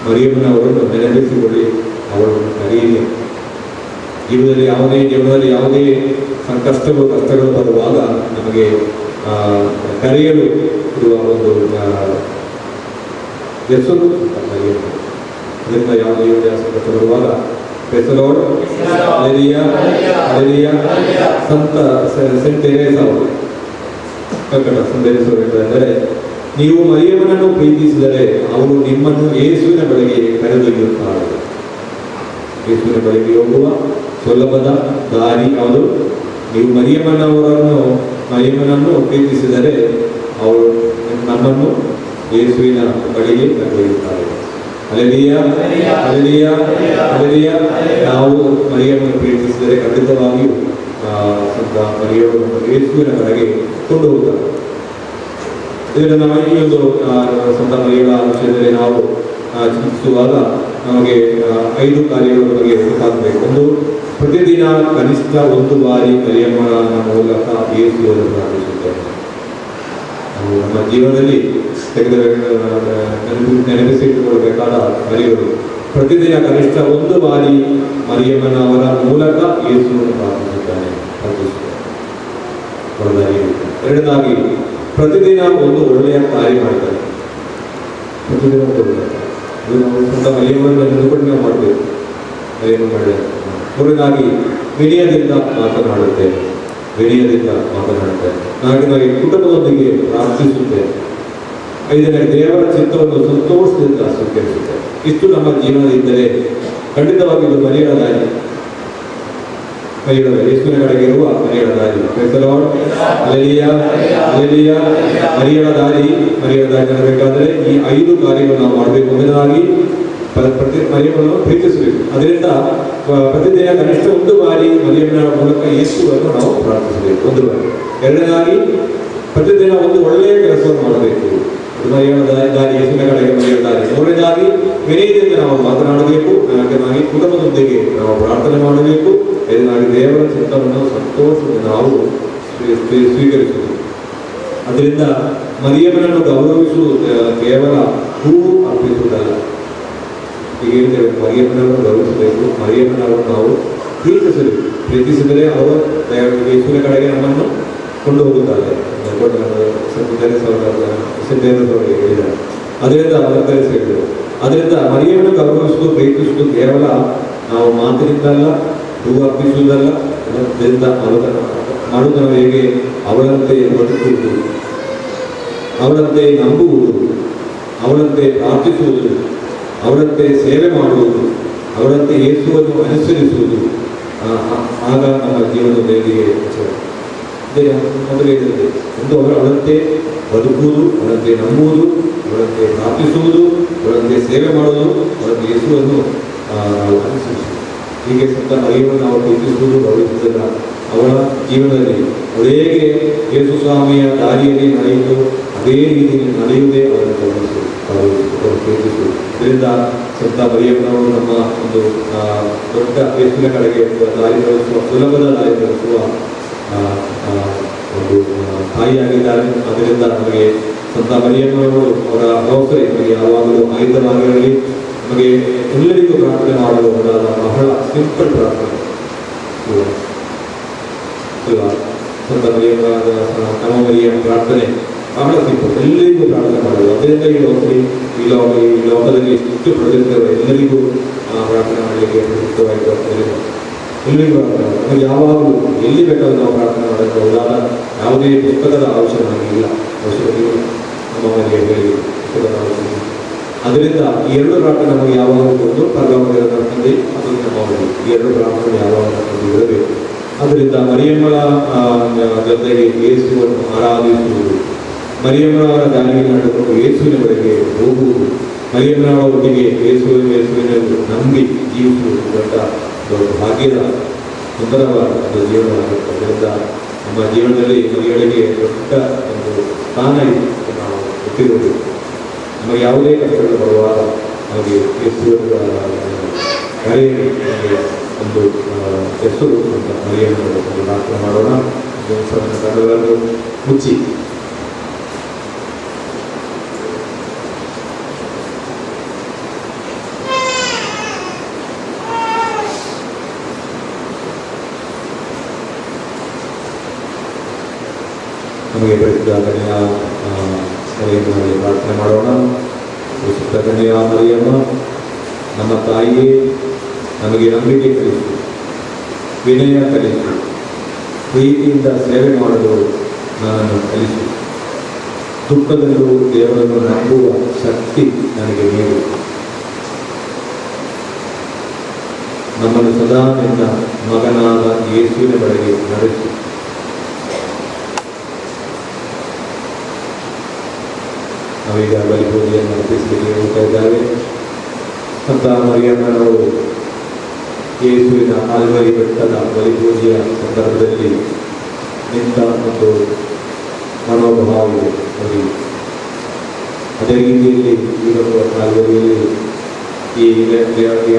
ಮರಿಯಮ್ಮನ ಅವರನ್ನು ನೆನಪಿಸಿಕೊಳ್ಳಿ, ಅವಳನ್ನು ಕರೆಯಿರಿ. ಜೀವನದಲ್ಲಿ ಯಾವುದೇ ಕಷ್ಟಗಳು ಬರುವಾಗ ನಮಗೆ ಕರೆಯಲು ಇರುವ ಒಂದು ಹೆಸರು ಅದರಿಂದ ಯಾವುದೇ ಸಂಕಷ್ಟ ಬರುವಾಗ ಬೆಸಲೋಡ್ ಸಂತ ಸೆಂಟ್ ತೆರೇಸಾ ಅವರು ಹೇಳ್ತಾರೆ, ನೀವು ಮರಿಯಮ್ಮನನ್ನು ಪ್ರೀತಿಸಿದರೆ ಅವರು ನಿಮ್ಮನ್ನು ಯೇಸುವಿನ ಬಳಿಗೆ ಕರೆದೊಯ್ಯುತ್ತಾರೆ. ಯೇಸುವಿನ ಬಳಿಗೆ ಹೋಗುವ ಸುಲಭದ ದಾರಿ ಯಾವುದು? ನೀವು ಮರಿಯಮ್ಮನನ್ನು ಪ್ರೀತಿಸಿದರೆ ಅವರು ನಮ್ಮನ್ನು ಯೇಸುವಿನ ಬಳಿಗೆ ಕರೆದೊಯ್ಯುತ್ತಾರೆ. ಹಲ್ಲೆಲೂಯಾ. ನಾವು ಮರಿಯಮ್ಮನ್ನು ಪ್ರೀತಿಸಿದರೆ ಖಂಡಿತವಾಗಿಯೂ ಸಂತ ಮರಿಯಮ್ಮನನ್ನು ಯೇಸುವಿನ ಕಡೆಗೆ ಕೊಂಡು ಹೋಗುತ್ತಾರೆ. ಇದರಿಂದ ನಾವು ಈ ಒಂದು ಸಂತ ಮರಿಯಳ ವಿಷಯದಲ್ಲಿ ನಾವು ಚಿಂತಿಸುವಾಗ ನಮಗೆ 5 ಕಾರ್ಯಗಳ ಬಗ್ಗೆ ಗೊತ್ತಾಗಬೇಕು. ಒಂದು, ಪ್ರತಿದಿನ ಕನಿಷ್ಠ 1 ಬಾರಿ ಮರಿಯಮ್ಮನ ಮೂಲಕ ಯೇಸುವನ್ನು ಪ್ರಾರ್ಥಿಸುತ್ತೇವೆ. ನಾವು ನಮ್ಮ ಜೀವನದಲ್ಲಿ ನೆನಪಿಸಿಟ್ಟುಕೊಳ್ಳಬೇಕಾದ ಕಾರ್ಯಗಳು. ಪ್ರತಿದಿನ ಕನಿಷ್ಠ 1 ಬಾರಿ ಮರಿಯಮ್ಮನವರ ಮೂಲಕ ಯೇಸುವನ್ನು ಪ್ರಾರ್ಥಿಸುತ್ತಾನೆ. ಎರಡನೇದಾಗಿ, ಪ್ರತಿದಿನ ಒಂದು ಒಳ್ಳೆಯ ಕಾರ್ಯ ಮಾಡ್ತಾರೆ. ಪ್ರತಿದಿನ ಒಂದು ಒಳ್ಳೆಯ ನಾವು ಸ್ವಂತ ಮರಿಯಮ್ಮನ್ನು ನೆನಪಿಟ್ಟು ನಾವು ಮಾಡಬೇಕು. ಮರಿಯಮ್ಮ ಮಾಡಿದ. ಮೂರನೇದಾಗಿ, ವಿನಯದಿಂದ ಮಾತನಾಡುತ್ತೇವೆ. ನಾಲ್ಕನೇದಾಗಿ, ಕುಟುಂಬದೊಂದಿಗೆ ಪ್ರಾರ್ಥಿಸುತ್ತೇವೆ. 5ನೇ, ದೇವರ ಚಿತ್ತವನ್ನು ಸಂತೋಷದಿಂದ ಸ್ವೀಕರಿಸುತ್ತೇವೆ. ಇಷ್ಟು ನಮ್ಮ ಜೀವನ ಇದ್ದರೆ ಖಂಡಿತವಾಗಿ ಇದು ಮರಿಯಳ ದಾರಿ. ಯೇಸುವಿನ ಕಡೆಗೆ ಇರುವ ಮರಿಯಳ ದಾರಿ. ಮರಿಯಳ ದಾರಿ ನಡೆಯಬೇಕಾದರೆ ಈ 5 ಕಾರ್ಯಗಳು ನಾವು ಮಾಡಬೇಕು. ಮೊದಲಾಗಿ ಮರಿಯಮ್ಮನನ್ನು ಪ್ರೀತಿಸಬೇಕು. ಅದರಿಂದ ಪ್ರತಿದಿನ ಕನಿಷ್ಠ 1 ಬಾರಿ ಮರಿಯಮ್ಮನ ಮೂಲಕ ಯೇಸುವನ್ನು ನಾವು ಪ್ರಾರ್ಥಿಸಬೇಕು, 1 ಬಾರಿ. ಎರಡನೇದಾಗಿ, ಪ್ರತಿದಿನ ಒಂದು ಒಳ್ಳೆಯ ಕೆಲಸವನ್ನು ಮಾಡಬೇಕು. ಮರಿಯಳ ದಾರಿ, ಯೇಸುವಿನ ಕಡೆಗೆ ಮರಿಯಳ ದಾರಿ. ಮೂರನೇದಾಗಿ, ವಿನಯದಿಂದ ನಾವು ಮಾತನಾಡಬೇಕು. ನಾಲ್ಕನೇದಾಗಿ, ಕುಟುಂಬದೊಂದಿಗೆ ನಾವು ಪ್ರಾರ್ಥನೆ ಮಾಡಬೇಕು. ಐದನೇದಾಗಿ, ದೇವರ ಚಿತ್ತವನ್ನು ಸಂತೋಷದಿಂದ ನಾವು ಸ್ವೀಕರಿಸುವುದು. ಅದರಿಂದ ಮರಿಯಮ್ಮನನ್ನು ಗೌರವಿಸುವುದು ಕೇವಲ ಹೂವು ಅರ್ಪಿಸುವುದಲ್ಲ. ಈಗ ಹೇಳ್ತೇವೆ, ಮರಿಯಮ್ಮನನ್ನು ಗೌರವಿಸಬೇಕು, ಮರಿಯಮ್ಮನವರು ನಾವು ಪ್ರೀತಿಸಿದರೆ ಅವರು ಯೇಸುವಿನ ಕಡೆಗೆ ನಮ್ಮನ್ನು ಕೊಂಡು ಹೋಗುತ್ತಾರೆ. ಹೇಳಿದ್ದಾರೆ. ಅದರಿಂದ ಹೇಳಿದರು. ಅದರಿಂದ ಮರಿಯಮ್ಮನ್ನು ಗೌರವಿಸುವುದು, ಪ್ರೀತಿಸುವುದು ಕೇವಲ ನಾವು ಮಾತಿನಿಂದಲ್ಲ, ಹೂ ಅರ್ಪಿಸುವುದಲ್ಲ, ಅದರಿಂದ ಮಾಡುವುದನ್ನು ಹೇಗೆ ಅವಳಂತೆ ಬದುಕುವುದು, ಅವಳಂತೆ ನಂಬುವುದು, ಅವಳಂತೆ ಪ್ರಾರ್ಥಿಸುವುದು, ಅವಳಂತೆ ಸೇವೆ ಮಾಡುವುದು, ಅವಳಂತೆ ಯೇಸುವನ್ನು ಅನುಸರಿಸುವುದು. ಆಗ ನಮ್ಮ ಜೀವನ ದೇವರಿಗೆ ಮೊದಲೇ ಹೇಳಿದೆ, ಒಂದು ಅವಳಂತೆ ಬದುಕುವುದು, ಅವಳಂತೆ ನಂಬುವುದು, ಅವಳಂತೆ ಪ್ರಾರ್ಥಿಸುವುದು, ಅವಳಂತೆ ಸೇವೆ ಮಾಡುವುದು, ಅವಳಂತೆ ಯೇಸುವನ್ನು ನಾವು ಅನುಸರಿಸುವುದು. ಹೀಗೆ ಸಂತ ಮರಿಯಮ್ಮನ್ನು ನಾವು ಪ್ರೀತಿಸುವುದು, ಗೌರವಿಸುವುದಲ್ಲ. ಅವಳ ಜೀವನದಲ್ಲಿ ಅವಳು ಹೇಗೆ ಯೇಸು ಸ್ವಾಮಿಯ ದಾರಿಯಲ್ಲಿ ನಡೆಯಿತು ಅದೇ ರೀತಿಯಲ್ಲಿ ನಡೆಯುವುದೇ ಅವರನ್ನು ಗೌರವಿಸುವುದು, ಅವರು ಪ್ರೀತಿಸುವುದು. ಇದರಿಂದ ಸಂತ ಮರಿಯಮ್ಮನವರು ನಮ್ಮ ಒಂದು ದೊಡ್ಡ ಯೇಸುವಿನ ಕಡೆಗೆ ದಾರಿ ತೋರಿಸುವ, ಸುಲಭದ ದಾರಿ ತೋರಿಸುವ ಒಂದು ತಾಯಿಯಾಗಿದ್ದಾರೆ. ಅದರಿಂದ ನಮಗೆ ಸಂತ ಮರಿಯಮ್ಮನವರು ಅವರ ಅವಸರ ನಮಗೆ ಯಾವಾಗಲೂ ಆಯುಧವಾಗಿರಲಿ. ನಮಗೆ ಎಲ್ಲರಿಗೂ ಪ್ರಾರ್ಥನೆ ಮಾಡಲು ಹೊರಟಾದ ಬಹಳ ಸಿಂಪಲ್ ಪ್ರಾರ್ಥನೆ ಅಲ್ವಾ? ಸಂತ ಮರಿಯಮ್ಮರಾದ ನಮ್ಮ ಮರಿಯಮ್ಮ ಪ್ರಾರ್ಥನೆ ಬಹಳ ಸಿಂಪಲ್, ಎಲ್ಲರಿಗೂ ಪ್ರಾರ್ಥನೆ ಮಾಡೋದು. ಅದರಿಂದ ಈ ಲೋಕದಲ್ಲಿ ಎಷ್ಟು ಪ್ರಸಿದ್ಧರು ಎಲ್ಲರಿಗೂ ಪ್ರಾರ್ಥನೆ ಮಾಡಲಿಕ್ಕೆ ಪ್ರಸಿದ್ಧವಾಯಿತು. ಎಲ್ಲರಿಗೂ ಪ್ರಾರ್ಥನೆ ನಮಗೆ ಯಾವಾಗಲೂ ಎಲ್ಲಿ ಬೇಕಾದ್ರೂ ನಾವು ಪ್ರಾರ್ಥನೆ ಮಾಡಬಹುದಾದ ಯಾವುದೇ ಪುಸ್ತಕದ ಅವಶ್ಯಕ ನಮಗಿಲ್ಲ, ಅವಶ್ಯಕತೆಗಳು ನಮ್ಮ ಮನೆಗೆ ಹೇಳಿ ಪುಸ್ತಕದ ಅವಶ್ಯಕ. ಅದರಿಂದ ಈ ಎರಡು ಪ್ರಾರ್ಥನೆ ನಮಗೆ ಯಾವಾಗ ಒಂದು ಪರಲೋಕದ ನರ್ತದೆ, ಅದನ್ನು ನಮ್ಮ ಮನೆಗೆ ಈ ಎರಡು ಪ್ರಾರ್ಥನೆ ಯಾವಾಗ ನರ್ತದೆ ಇರಬೇಕು. ಅದರಿಂದ ಮರಿಯಮ್ಮಳ ಜೊತೆಗೆ ಯೇಸುವನ್ನು ಆರಾಧಿಸುವುದು, ಮರಿಯಮ್ಮನವರ ದಾರಿಯಲ್ಲಿ ನಡೆದುಕೊಂಡು ಯೇಸುವಿನ ಬಳಿಗೆ ಹೋಗುವುದು, ಮರಿಯಮ್ಮನವರ ಒಟ್ಟಿಗೆ ಯೇಸುವಿನಲ್ಲಿ ನಂಬಿ ಜೀವಿಸುವುದು ದೊಡ್ಡ ಭಾಗ್ಯದ ಸುಂದರವಾದ ಜೀವನವಾಗುತ್ತೆ. ಅದರಿಂದ ನಮ್ಮ ಜೀವನದಲ್ಲಿ ಮರಿಯಳಿಗೆ ದೊಡ್ಡ ಒಂದು ಸ್ಥಾನ ಇದೆ ನಾವು ಗೊತ್ತಿರುವುದು. ನಮಗೆ ಯಾವುದೇ ಕಷ್ಟಗಳು ಬರುವಾಗ ನಮಗೆ ಯೇಸುವಿನ ಕರೆಯಲ್ಲಿ ನಮಗೆ ಒಂದು ಹೆಸರು ಅಂತ ಮರಿಯಮ್ಮನವರು ಒಂದು ಪ್ರಾರ್ಥನೆ ಮಾಡೋಣ. ಕಣ್ಣುಗಳನ್ನು ಮುಚ್ಚಿ ನಮಗೆ ಬೆಳೆಸಿದ ಕನ್ಯಾ ಮರಿಯಮ್ಮನಲ್ಲಿ ಪ್ರಾರ್ಥನೆ ಮಾಡೋಣ. ವಿಶುದ್ಧ ಕನ್ಯಾ ಮರಿಯಮ್ಮ, ನಮ್ಮ ತಾಯಿಯೇ, ನಮಗೆ ನಂಬಿಕೆ ಕಲಿಸು, ವಿನಯ ಕಲಿಸು, ಪ್ರೀತಿಯಿಂದ ಸೇವೆ ಮಾಡಲು ನನ್ನನ್ನು ಕಲಿಸು, ದುಃಖದಲ್ಲೂ ದೇವರನ್ನು ನಂಬುವ ಶಕ್ತಿ ನನಗೆ ನೀಡು. ನಮ್ಮನ್ನು ಸದಾ ನಿನ್ನ ಮಗನಾದ ಯೇಸುವಿನ ಬಳಿಗೆ ನಡೆಸು. ನಾವೀಗ ಬಲಿಪೂಜೆಯನ್ನು ಅರ್ಪಿಸಲಿಕ್ಕೆ ಹೋಗ್ತಾ ಇದ್ದಾವೆ. ಸಂತ ಮರಿಯಮ್ಮನವರು ಯೇಸುವಿನ ಆಲ್ವರಿ ಬೆಟ್ಟದ ಬಲಿಪೂಜೆಯ ಸಂದರ್ಭದಲ್ಲಿ ನಿಂತ ಒಂದು ಮನೋಭಾವವಿದೆ ಅವರಿಗೆ. ಅದೇ ರೀತಿಯಲ್ಲಿ ಇವತ್ತು ಆಲ್ವರಿಯಲ್ಲಿ ಈ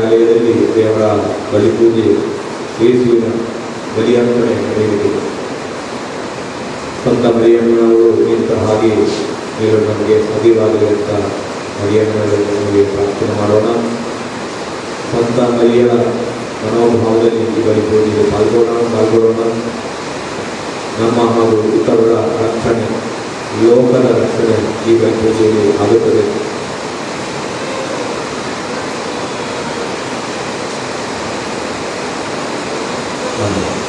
ಆಲಯದಲ್ಲಿ ದೇವರ ಬಲಿಪೂಜೆ, ಯೇಸುವಿನ ಬಲಿಯರ್ಪಣೆ ನಡೆಯುತ್ತದೆ. ಸಂತ ಮರಿಯಮ್ಮನವರು ನಿಂತ ಹಾಗೆ ನೀರು ನಮಗೆ ಸಾಧ್ಯವಾಗಲಿ ಅಂತ ಮರಿಯಮ್ಮನವರಿಗೆ ನಮಗೆ ಪ್ರಾರ್ಥನೆ ಮಾಡೋಣ. ಸಂತ ಮರಿಯಳ ಮನೋಭಾವದಲ್ಲಿ ಈ ಬಲಿಪೂಜೆಗೆ ಪಾಲ್ಗೊಳ್ಳೋಣ. ನಮ್ಮ ಹಾಗೂ ಇತರರ ರಕ್ಷಣೆ, ಲೋಕದ ರಕ್ಷಣೆ ಈ ಬಲಿಪೂಜೆಯಲ್ಲಿ ಆಗುತ್ತದೆ. ಧನ್ಯವಾದ.